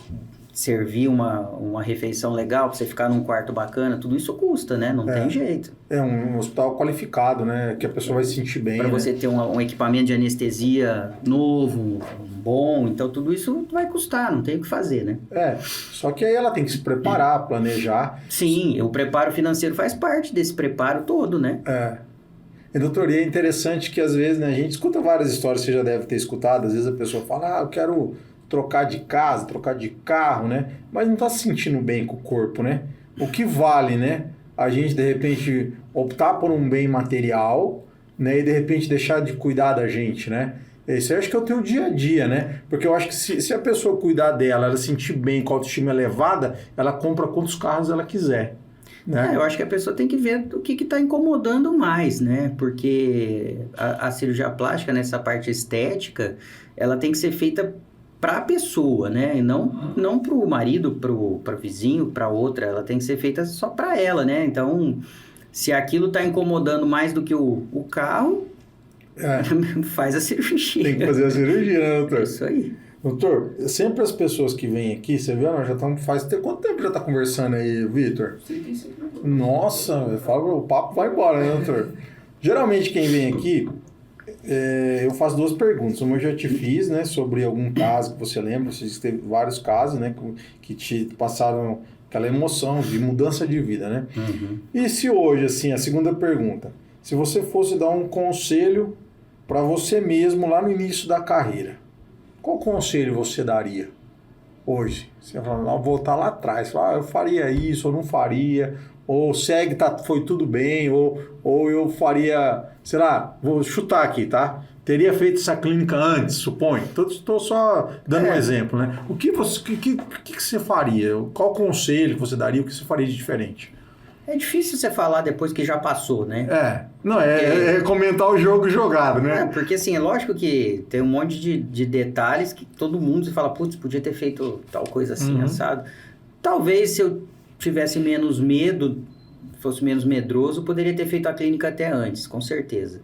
servir uma refeição legal, para você ficar num quarto bacana, tudo isso custa, né? Não tem jeito. É um hospital qualificado, né? Que a pessoa vai se sentir bem, para você ter um equipamento de anestesia novo, bom, então tudo isso vai custar, não tem o que fazer, né? Só que aí ela tem que se preparar, planejar. Sim, o preparo financeiro faz parte desse preparo todo, né? E, doutor, e é interessante que às vezes, né, a gente escuta várias histórias, você já deve ter escutado, às vezes a pessoa fala, eu quero trocar de casa, trocar de carro, né? Mas não está se sentindo bem com o corpo, né? O que vale, né? A gente, de repente, optar por um bem material, né? E, de repente, deixar de cuidar da gente, né? Esse eu acho que é o teu dia a dia, né? Porque eu acho que se a pessoa cuidar dela, ela sentir bem, com a autoestima elevada, ela compra quantos carros ela quiser. Né? Eu acho que a pessoa tem que ver o que está incomodando mais, né? Porque a cirurgia plástica, nessa parte estética, ela tem que ser feita para a pessoa, né? E não para o marido, para o vizinho, para outra. Ela tem que ser feita só para ela, né? Então, se aquilo está incomodando mais do que o carro, faz a cirurgia. Tem que fazer a cirurgia, né, doutor? É isso aí. Doutor, sempre as pessoas que vêm aqui, você viu, nós já estamos, quanto tempo já está conversando aí, Vitor? 35 minutos. Nossa, eu falo, o papo vai embora, né, doutor? Geralmente quem vem aqui, eu faço 2 perguntas. Uma eu já te fiz, né, sobre algum caso que você lembra, você disse que teve vários casos, né, que te passaram aquela emoção de mudança de vida, né? Uhum. E se hoje, assim, a segunda pergunta, se você fosse dar um conselho para você mesmo lá no início da carreira, qual conselho você daria hoje? Você vai voltar lá atrás, eu faria isso, ou não faria, ou segue, foi tudo bem, ou eu faria, sei lá, vou chutar aqui, tá? Teria feito essa clínica antes, suponho. Estou só dando um exemplo, né? O que você faria? Qual conselho você daria? O que você faria de diferente? É difícil você falar depois que já passou, né? É comentar o jogo jogado, né? Porque assim, é lógico que tem um monte de detalhes que todo mundo se fala, putz, podia ter feito tal coisa assim, assado. Talvez se eu tivesse menos medo, fosse menos medroso, poderia ter feito a clínica até antes, com certeza.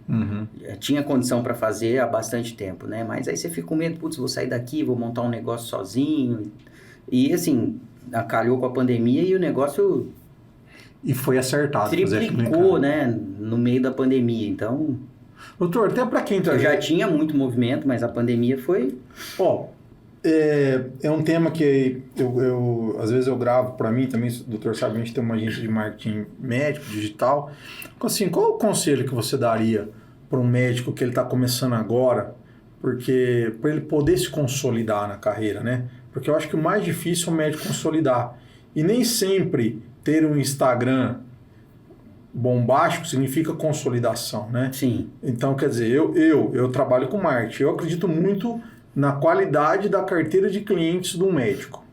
Tinha condição para fazer há bastante tempo, né? Mas aí você fica com medo, putz, vou sair daqui, vou montar um negócio sozinho. E assim, calhou com a pandemia e o negócio... E foi acertado. Triplicou, né? No meio da pandemia, então... Doutor, até para quem... Eu já tinha muito movimento, mas a pandemia foi... É um tema que às vezes eu gravo para mim também, o doutor sabe, a gente tem uma agência de marketing médico, digital. Assim, qual o conselho que você daria para um médico que ele está começando agora, porque para ele poder se consolidar na carreira, né? Porque eu acho que o mais difícil é o médico consolidar. E nem sempre ter um Instagram bombástico significa consolidação, né? Sim. Então, quer dizer, eu trabalho com marketing, eu acredito muito na qualidade da carteira de clientes do médico.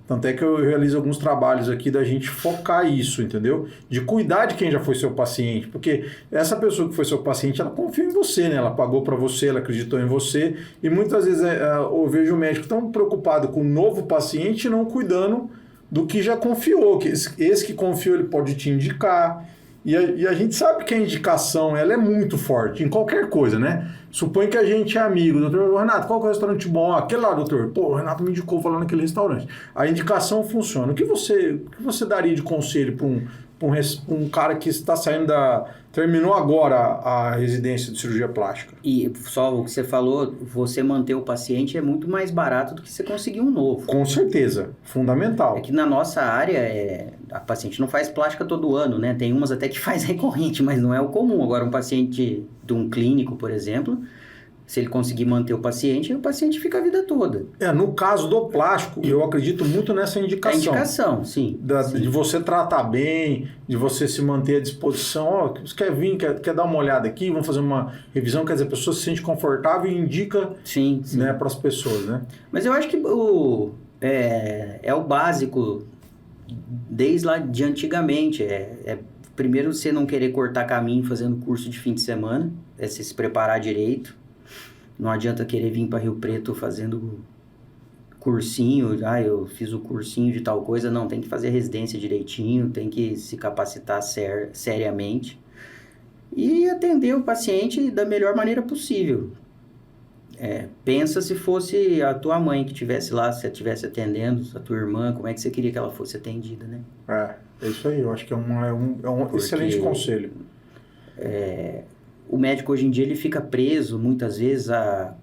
Tanto é que eu realizo alguns trabalhos aqui da gente focar isso, entendeu? De cuidar de quem já foi seu paciente, porque essa pessoa que foi seu paciente, ela confia em você, né? Ela pagou para você, ela acreditou em você, e muitas vezes eu vejo o médico tão preocupado com o novo paciente e não cuidando do que já confiou, que esse que confiou ele pode te indicar, e a gente sabe que a indicação ela é muito forte em qualquer coisa, né? Supõe que a gente é amigo, doutor Renato, qual que é o restaurante bom? Aquele lá, doutor. Pô, o Renato me indicou falando naquele restaurante. A indicação funciona. O que você daria de conselho para um cara que está terminou agora a residência de cirurgia plástica? E só o que você falou, você manter o paciente é muito mais barato do que você conseguir um novo. Com certeza, fundamental. É que na nossa área, a paciente não faz plástica todo ano, né? Tem umas até que faz recorrente, mas não é o comum. Agora, um paciente de um clínico, por exemplo, se ele conseguir manter o paciente fica a vida toda. No caso do plástico, eu acredito muito nessa indicação. A indicação, sim. De você tratar bem, de você se manter à disposição. Você quer vir, quer dar uma olhada aqui, vamos fazer uma revisão, quer dizer, a pessoa se sente confortável e indica sim. Né, para as pessoas, né? Mas eu acho que é o básico desde lá de antigamente. Primeiro, você não querer cortar caminho fazendo curso de fim de semana, você se preparar direito. Não adianta querer vir para Rio Preto fazendo cursinho, eu fiz o cursinho de tal coisa. Não, tem que fazer residência direitinho, tem que se capacitar seriamente e atender o paciente da melhor maneira possível. Pensa se fosse a tua mãe que estivesse lá, se ela estivesse atendendo, a tua irmã, como é que você queria que ela fosse atendida, né? É isso aí, eu acho que é um excelente conselho. O médico hoje em dia ele fica preso muitas vezes a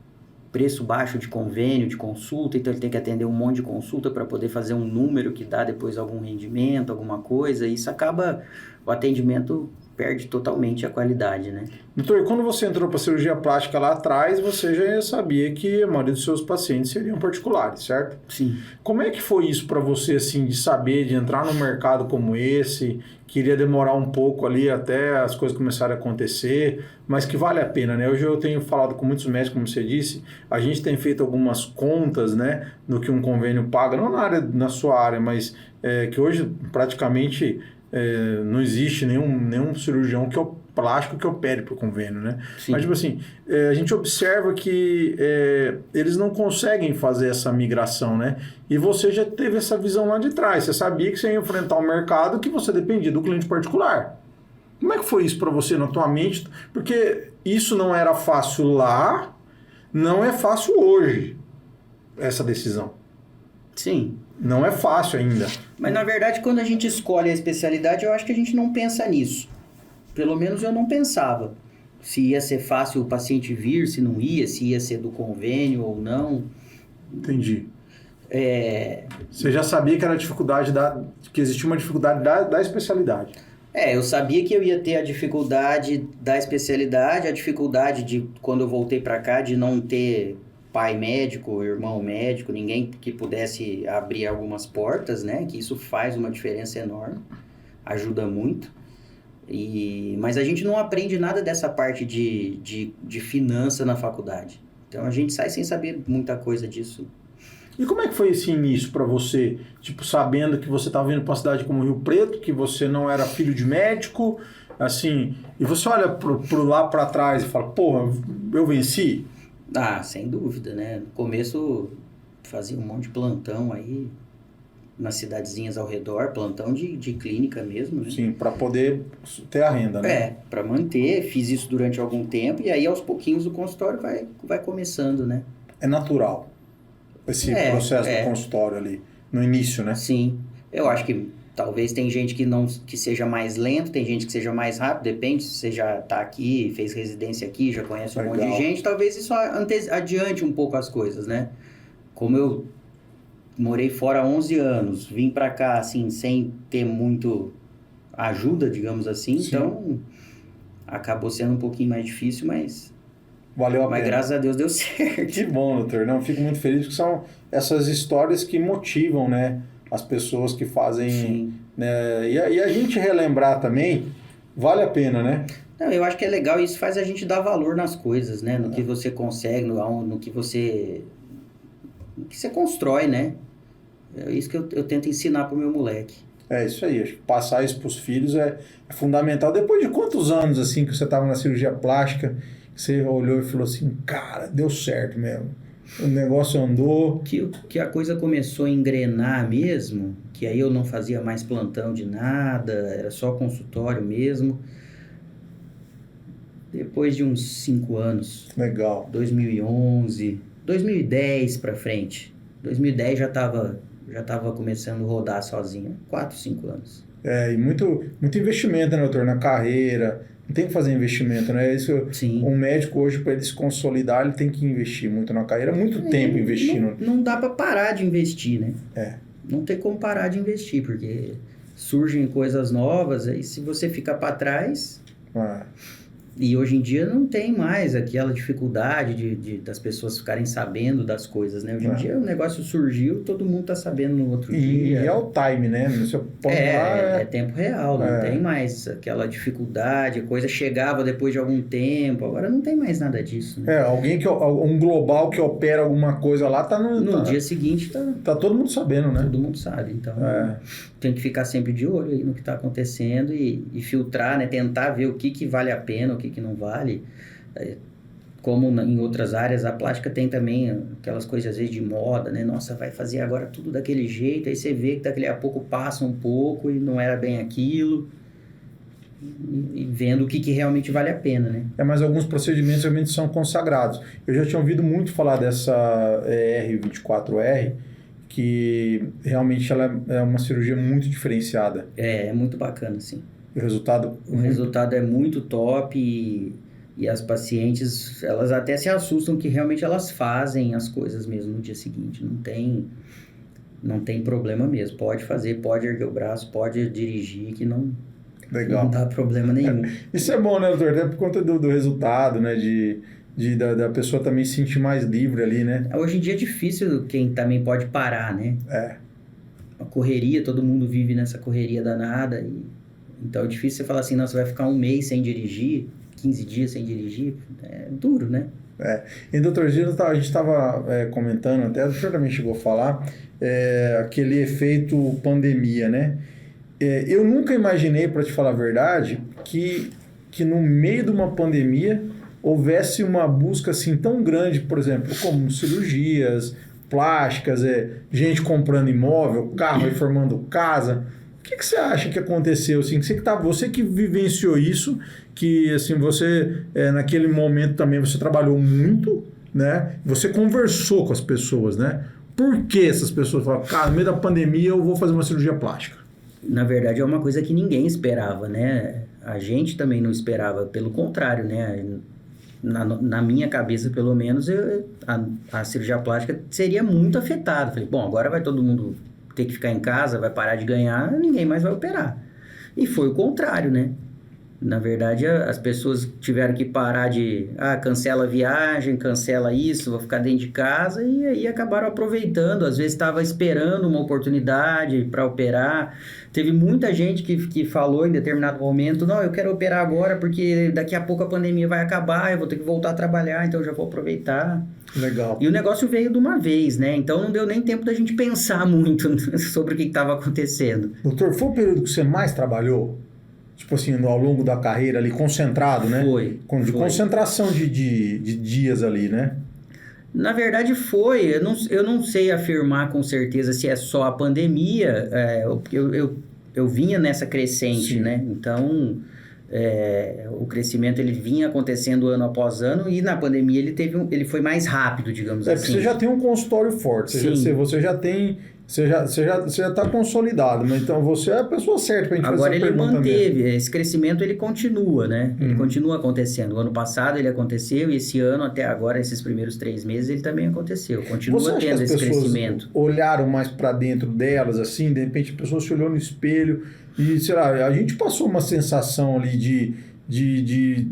preço baixo de convênio, de consulta, então ele tem que atender um monte de consulta para poder fazer um número que dá depois algum rendimento, alguma coisa, e isso acaba, o atendimento perde totalmente a qualidade, né? Doutor, quando você entrou para cirurgia plástica lá atrás, você já sabia que a maioria dos seus pacientes seriam particulares, certo? Sim. Como é que foi isso para você, assim, de saber, de entrar num mercado como esse, queria demorar um pouco ali até as coisas começarem a acontecer, mas que vale a pena, né? Hoje eu tenho falado com muitos médicos, como você disse, a gente tem feito algumas contas, né, no que um convênio paga, não na sua área, mas que hoje praticamente não existe nenhum cirurgião plástico que opere por convênio, né? Sim. Mas, tipo assim, a gente observa que eles não conseguem fazer essa migração, né? E você já teve essa visão lá de trás. Você sabia que você ia enfrentar um mercado que você dependia do cliente particular. Como é que foi isso para você na tua mente? Porque isso não era fácil lá, não é fácil hoje, essa decisão. Sim. Não é fácil ainda. Mas, na verdade, quando a gente escolhe a especialidade, eu acho que a gente não pensa nisso. Pelo menos eu não pensava. Se ia ser fácil o paciente vir, se não ia, se ia ser do convênio ou não. Entendi. Você já sabia que era que existia uma dificuldade da especialidade. Eu sabia que eu ia ter a dificuldade da especialidade, a dificuldade de, quando eu voltei para cá, de não ter pai médico, irmão médico, ninguém que pudesse abrir algumas portas, né? Que isso faz uma diferença enorme, ajuda muito. Mas a gente não aprende nada dessa parte de finança na faculdade. Então a gente sai sem saber muita coisa disso. E como é que foi esse início para você? Tipo, sabendo que você estava vindo para uma cidade como Rio Preto, que você não era filho de médico, assim, e você olha pro lá para trás e fala, porra, eu venci? Ah, sem dúvida, né? No começo fazia um monte de plantão aí, nas cidadezinhas ao redor, plantão de clínica mesmo, né? Sim, para poder ter a renda, né? Para manter, fiz isso durante algum tempo, e aí aos pouquinhos o consultório vai começando, né? É natural esse processo do consultório ali, no início, né? Sim, eu acho que talvez tem gente que seja mais lento, tem gente que seja mais rápido, depende se você já está aqui, fez residência aqui, já conhece um monte de gente, talvez isso adiante um pouco as coisas, né? Como eu morei fora há 11 anos, vim para cá assim, sem ter muito ajuda, digamos assim, sim. Então acabou sendo um pouquinho mais difícil, mas valeu a pena. Mas graças a Deus deu certo. Que bom, doutor. Não, fico muito feliz porque são essas histórias que motivam, né, as pessoas que fazem, né, e a gente relembrar também vale a pena, né? Não, eu acho que é legal, isso faz a gente dar valor nas coisas, né, no que você consegue, no que você constrói, né? É isso que eu tento ensinar pro meu moleque. É isso aí, acho que passar isso pros filhos é fundamental. Depois de quantos anos assim que você estava na cirurgia plástica, você olhou e falou assim, cara, deu certo mesmo. O negócio andou. Que a coisa começou a engrenar mesmo, que aí eu não fazia mais plantão de nada, era só consultório mesmo. Depois de uns 5 anos. Legal. 2011, 2010 pra frente. 2010 já tava começando a rodar sozinho. 4, 5 anos. E muito investimento, né, doutor, na carreira. Tem que fazer investimento, né? Isso, sim. Um médico hoje, para ele se consolidar, ele tem que investir muito na carreira, muito tempo investindo. Não dá para parar de investir, né? Não tem como parar de investir, porque surgem coisas novas, aí se você ficar para trás... E hoje em dia não tem mais aquela dificuldade das pessoas ficarem sabendo das coisas, né? Hoje em dia o negócio surgiu, todo mundo tá sabendo no outro dia. E é o time, né? É tempo real, não tem mais aquela dificuldade, a coisa chegava depois de algum tempo, agora não tem mais nada disso, né? Um global que opera alguma coisa lá tá no dia seguinte tá todo mundo sabendo, né? Todo mundo sabe, então tem que ficar sempre de olho aí no que tá acontecendo e filtrar, né? Tentar ver o que vale a pena, o que não vale. Como em outras áreas, a plástica tem também aquelas coisas às vezes de moda, né? Nossa, vai fazer agora tudo daquele jeito, aí você vê que daqui a pouco passa um pouco e não era bem aquilo. e vendo o que realmente vale a pena, né? Mas alguns procedimentos realmente são consagrados. Eu já tinha ouvido muito falar dessa R24R, que realmente ela é uma cirurgia muito diferenciada. É muito bacana, sim. O resultado... O resultado é muito top e as pacientes, elas até se assustam que realmente elas fazem as coisas mesmo no dia seguinte. Não tem problema mesmo. Pode fazer, pode erguer o braço, pode dirigir, que não dá problema nenhum. Isso é bom, né, doutor? Até por conta do resultado, né? Da pessoa também se sentir mais livre ali, né? Hoje em dia é difícil quem também pode parar, né? A correria, todo mundo vive nessa correria danada. Então é difícil você falar assim, não, você vai ficar um mês sem dirigir, 15 dias sem dirigir. É duro, né? E doutor, a gente estava comentando, até o senhor também chegou a falar, aquele efeito pandemia, né? Eu nunca imaginei, para te falar a verdade, que no meio de uma pandemia houvesse uma busca assim tão grande, por exemplo, como cirurgias plásticas, gente comprando imóvel, carro reformando casa. O que você acha que aconteceu? Assim, você que vivenciou isso, que assim, você, naquele momento também, você trabalhou muito, né? Você conversou com as pessoas, né? Por que essas pessoas falaram, cara, no meio da pandemia eu vou fazer uma cirurgia plástica? Na verdade, é uma coisa que ninguém esperava, né? A gente também não esperava, pelo contrário, né? Na minha cabeça, pelo menos, a cirurgia plástica seria muito afetada. Falei, bom, agora vai todo mundo ter que ficar em casa, vai parar de ganhar, ninguém mais vai operar. E foi o contrário, né? Na verdade, as pessoas tiveram que parar de... cancela a viagem, cancela isso, vou ficar dentro de casa. E aí acabaram aproveitando. Às vezes estava esperando uma oportunidade para operar. Teve muita gente que falou em determinado momento, não, eu quero operar agora porque daqui a pouco a pandemia vai acabar, eu vou ter que voltar a trabalhar, então eu já vou aproveitar. Legal. E o negócio veio de uma vez, né? Então não deu nem tempo da gente pensar muito sobre o que estava acontecendo. Doutor, foi o período que você mais trabalhou? Tipo assim, ao longo da carreira ali, concentrado, né? Foi. Concentração de dias ali, né? Na verdade foi. Eu não sei afirmar com certeza se é só a pandemia. Eu vinha nessa crescente, né? Então, o crescimento ele vinha acontecendo ano após ano e na pandemia ele foi mais rápido, digamos assim. Porque você já tem um consultório forte. Você já tem... Você já está consolidado, mas então você é a pessoa certa para a gente fazer essa pergunta. Agora ele manteve, esse crescimento ele continua, né? Ele continua acontecendo. O ano passado ele aconteceu e esse ano até agora, esses primeiros 3 meses, ele também aconteceu. Continua tendo esse crescimento. Olharam mais para dentro delas, assim, de repente a pessoa se olhou no espelho e, sei lá, a gente passou uma sensação ali de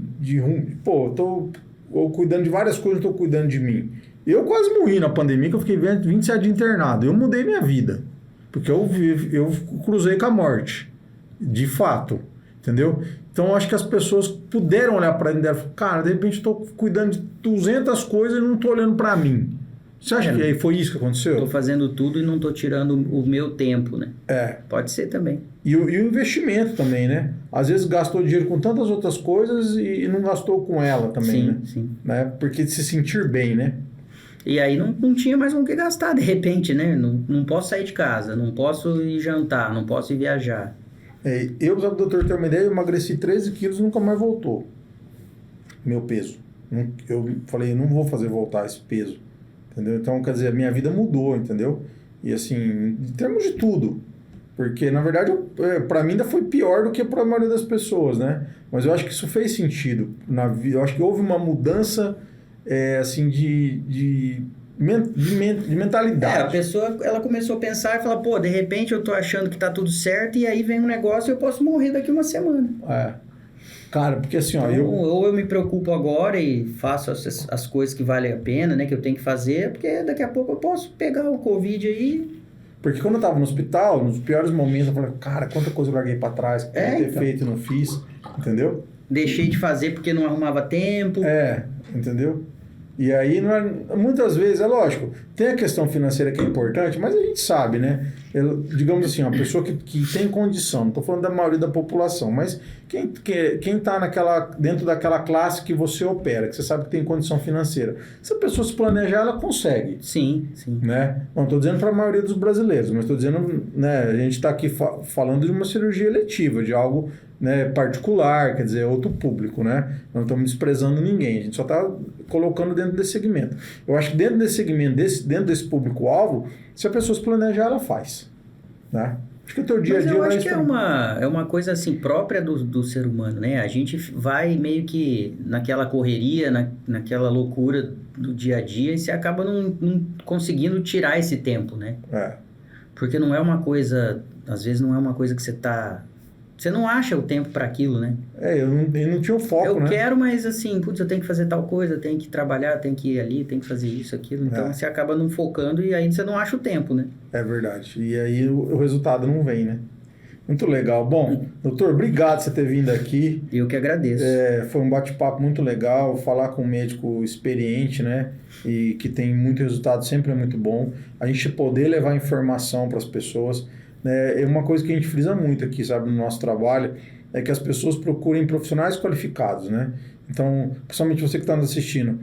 pô, tô cuidando de várias coisas, não tô cuidando de mim. Eu quase morri na pandemia, que eu fiquei 27 dias internado. Eu mudei minha vida, porque eu cruzei com a morte, de fato, entendeu? Então, eu acho que as pessoas puderam olhar para dentro e falar, cara, de repente estou cuidando de 200 coisas e não estou olhando para mim. Você acha que foi isso que aconteceu? Estou fazendo tudo e não estou tirando o meu tempo, né? Pode ser também. E o investimento também, né? Às vezes gastou dinheiro com tantas outras coisas e não gastou com ela também, né? Sim. Né? Porque de se sentir bem, né? E aí não tinha mais com o que gastar, de repente, né? Não posso sair de casa, não posso ir jantar, não posso ir viajar. Eu, para o doutor ter uma ideia, eu emagreci 13 quilos e nunca mais voltou. Meu peso. Eu falei, não vou fazer voltar esse peso. Entendeu? Então, quer dizer, a minha vida mudou, entendeu? E assim, em termos de tudo. Porque, na verdade, para mim ainda foi pior do que para a maioria das pessoas, né? Mas eu acho que isso fez sentido na vida. Eu acho que houve uma mudança... assim, de mentalidade. A pessoa, ela começou a pensar e falar, pô, de repente eu tô achando que tá tudo certo e aí vem um negócio e eu posso morrer daqui uma semana. Cara, porque assim, então, ou eu me preocupo agora e faço as coisas que valem a pena, né, que eu tenho que fazer, porque daqui a pouco eu posso pegar o Covid aí. Porque quando eu tava no hospital, nos piores momentos, eu falei, cara, quanta coisa eu larguei pra trás, que eu ter feito e não fiz, entendeu? Deixei de fazer porque não arrumava tempo. Entendeu? E aí, muitas vezes, é lógico, tem a questão financeira que é importante, mas a gente sabe, né? Digamos assim, uma pessoa que tem condição, não estou falando da maioria da população, mas quem está dentro daquela classe que você opera, que você sabe que tem condição financeira, se a pessoa se planejar, ela consegue. Sim. Né? Não estou dizendo para a maioria dos brasileiros, mas estou dizendo, né, a gente está aqui falando de uma cirurgia eletiva, de algo né, particular, quer dizer, outro público, né? Não estamos desprezando ninguém, a gente só está colocando dentro desse segmento. Eu acho que dentro desse segmento, dentro desse público-alvo, se a pessoa se planejar, ela faz, né? Acho que o teu dia a dia... Mas eu acho que é uma coisa assim própria do ser humano, né? A gente vai meio que naquela correria, naquela loucura do dia a dia e você acaba não conseguindo tirar esse tempo, né? Porque não é uma coisa... Às vezes não é uma coisa que você não acha o tempo para aquilo, né? Eu não tinha o foco, né? Eu quero, mas assim, putz, eu tenho que fazer tal coisa, eu tenho que trabalhar, tenho que ir ali, tenho que fazer isso, aquilo. Então, você acaba não focando e aí você não acha o tempo, né? É verdade. E aí o resultado não vem, né? Muito legal. Bom, doutor, obrigado por você ter vindo aqui. Eu que agradeço. Foi um bate-papo muito legal. Falar com um médico experiente, né? E que tem muito resultado sempre é muito bom. A gente poder levar informação para as pessoas... É uma coisa que a gente frisa muito aqui, sabe, no nosso trabalho, é que as pessoas procurem profissionais qualificados, né? Então, principalmente você que está nos assistindo,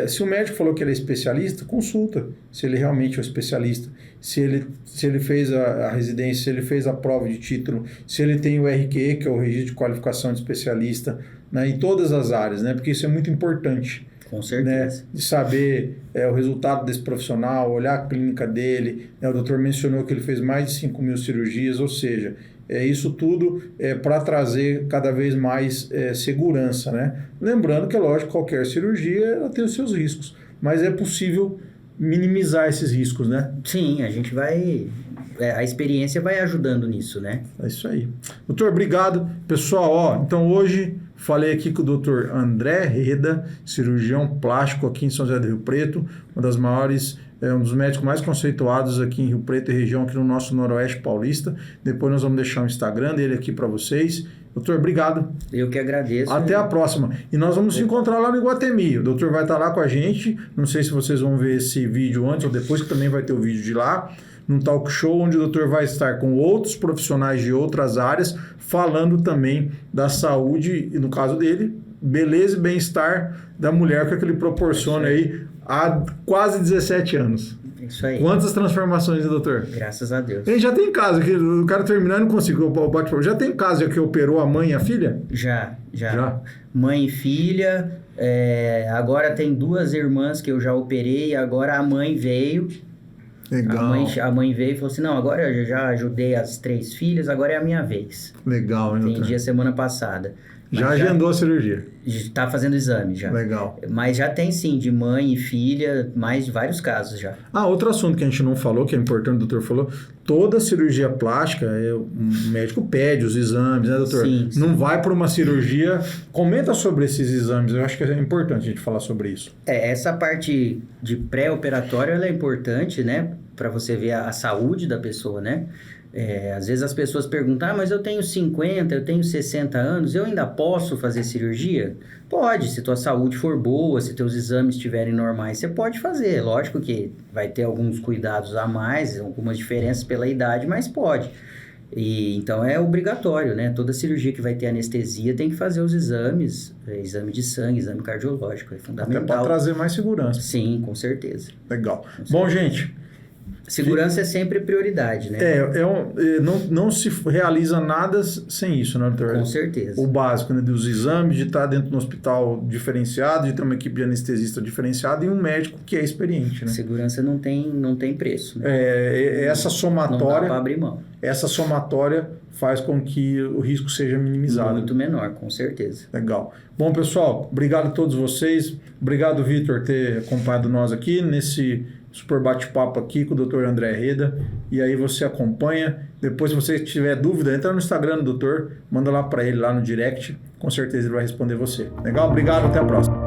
se o médico falou que ele é especialista, consulta se ele realmente é um especialista, se ele fez a residência, se ele fez a prova de título, se ele tem o RQE, que é o Registro de Qualificação de Especialista, né, em todas as áreas, né? Porque isso é muito importante. Com certeza. Né, de saber o resultado desse profissional, olhar a clínica dele. Né, o doutor mencionou que ele fez mais de 5.000 cirurgias, ou seja, isso tudo para trazer cada vez mais segurança. Né? Lembrando que, é lógico, qualquer cirurgia ela tem os seus riscos, mas é possível minimizar esses riscos, né? Sim, a gente vai... a experiência vai ajudando nisso, né? É isso aí. Doutor, obrigado. Pessoal, então hoje... Falei aqui com o Dr. André Reda, cirurgião plástico aqui em São José do Rio Preto, um dos médicos mais conceituados aqui em Rio Preto e região, aqui no nosso Noroeste Paulista. Depois nós vamos deixar o Instagram dele aqui para vocês. Doutor, obrigado. Eu que agradeço. Até a próxima. E nós vamos se encontrar lá no Iguatemi. O doutor vai estar lá com a gente. Não sei se vocês vão ver esse vídeo antes ou depois, que também vai ter o vídeo de lá. Num talk show onde o doutor vai estar com outros profissionais de outras áreas, falando também da saúde, e no caso dele, beleza e bem-estar da mulher, que é que ele proporciona aí há quase 17 anos. Isso aí. Quantas transformações, doutor? Graças a Deus. Ele já tem caso, que o cara terminar e não conseguiu o bate-papo. Já tem caso que operou a mãe e a filha? Já. Mãe e filha. Agora tem 2 irmãs que eu já operei, agora a mãe veio. Legal. A mãe veio e falou assim, não, agora eu já ajudei as 3 filhas, agora é a minha vez. Legal, hein, doutor? Entendi a semana passada. Já agendou a cirurgia? Está fazendo exame já. Legal. Mas já tem sim, de mãe e filha, mais de vários casos já. Outro assunto que a gente não falou, que é importante, o doutor falou, toda cirurgia plástica, o médico pede os exames, né, doutor? Sim. Não vai para uma cirurgia... Comenta sobre esses exames, eu acho que é importante a gente falar sobre isso. Essa parte de pré-operatório, ela é importante, né? Para você ver a saúde da pessoa, né? Às vezes as pessoas perguntam, mas eu tenho 50, eu tenho 60 anos, eu ainda posso fazer cirurgia? Pode, se tua saúde for boa, se teus exames estiverem normais, você pode fazer. Lógico que vai ter alguns cuidados a mais, algumas diferenças pela idade, mas pode. Então é obrigatório, né? Toda cirurgia que vai ter anestesia tem que fazer os exames, exame de sangue, exame cardiológico, é fundamental. Até para trazer mais segurança. Sim, com certeza. Legal. Bom, gente... Segurança é sempre prioridade, né? Não se realiza nada sem isso, né, doutor? Com certeza. O básico, né, dos exames, de estar dentro de um hospital diferenciado, de ter uma equipe de anestesista diferenciada e um médico que é experiente, né? Segurança não tem preço, né? Essa somatória... Não dá para abrir mão. Essa somatória faz com que o risco seja minimizado. Muito menor, com certeza. Legal. Bom, pessoal, obrigado a todos vocês. Obrigado, Vitor, por ter acompanhado nós aqui nesse... super bate-papo aqui com o Dr. André Reda, e aí você acompanha. Depois, se você tiver dúvida, entra no Instagram do doutor, manda lá para ele, lá no direct, com certeza ele vai responder você. Legal? Obrigado, até a próxima.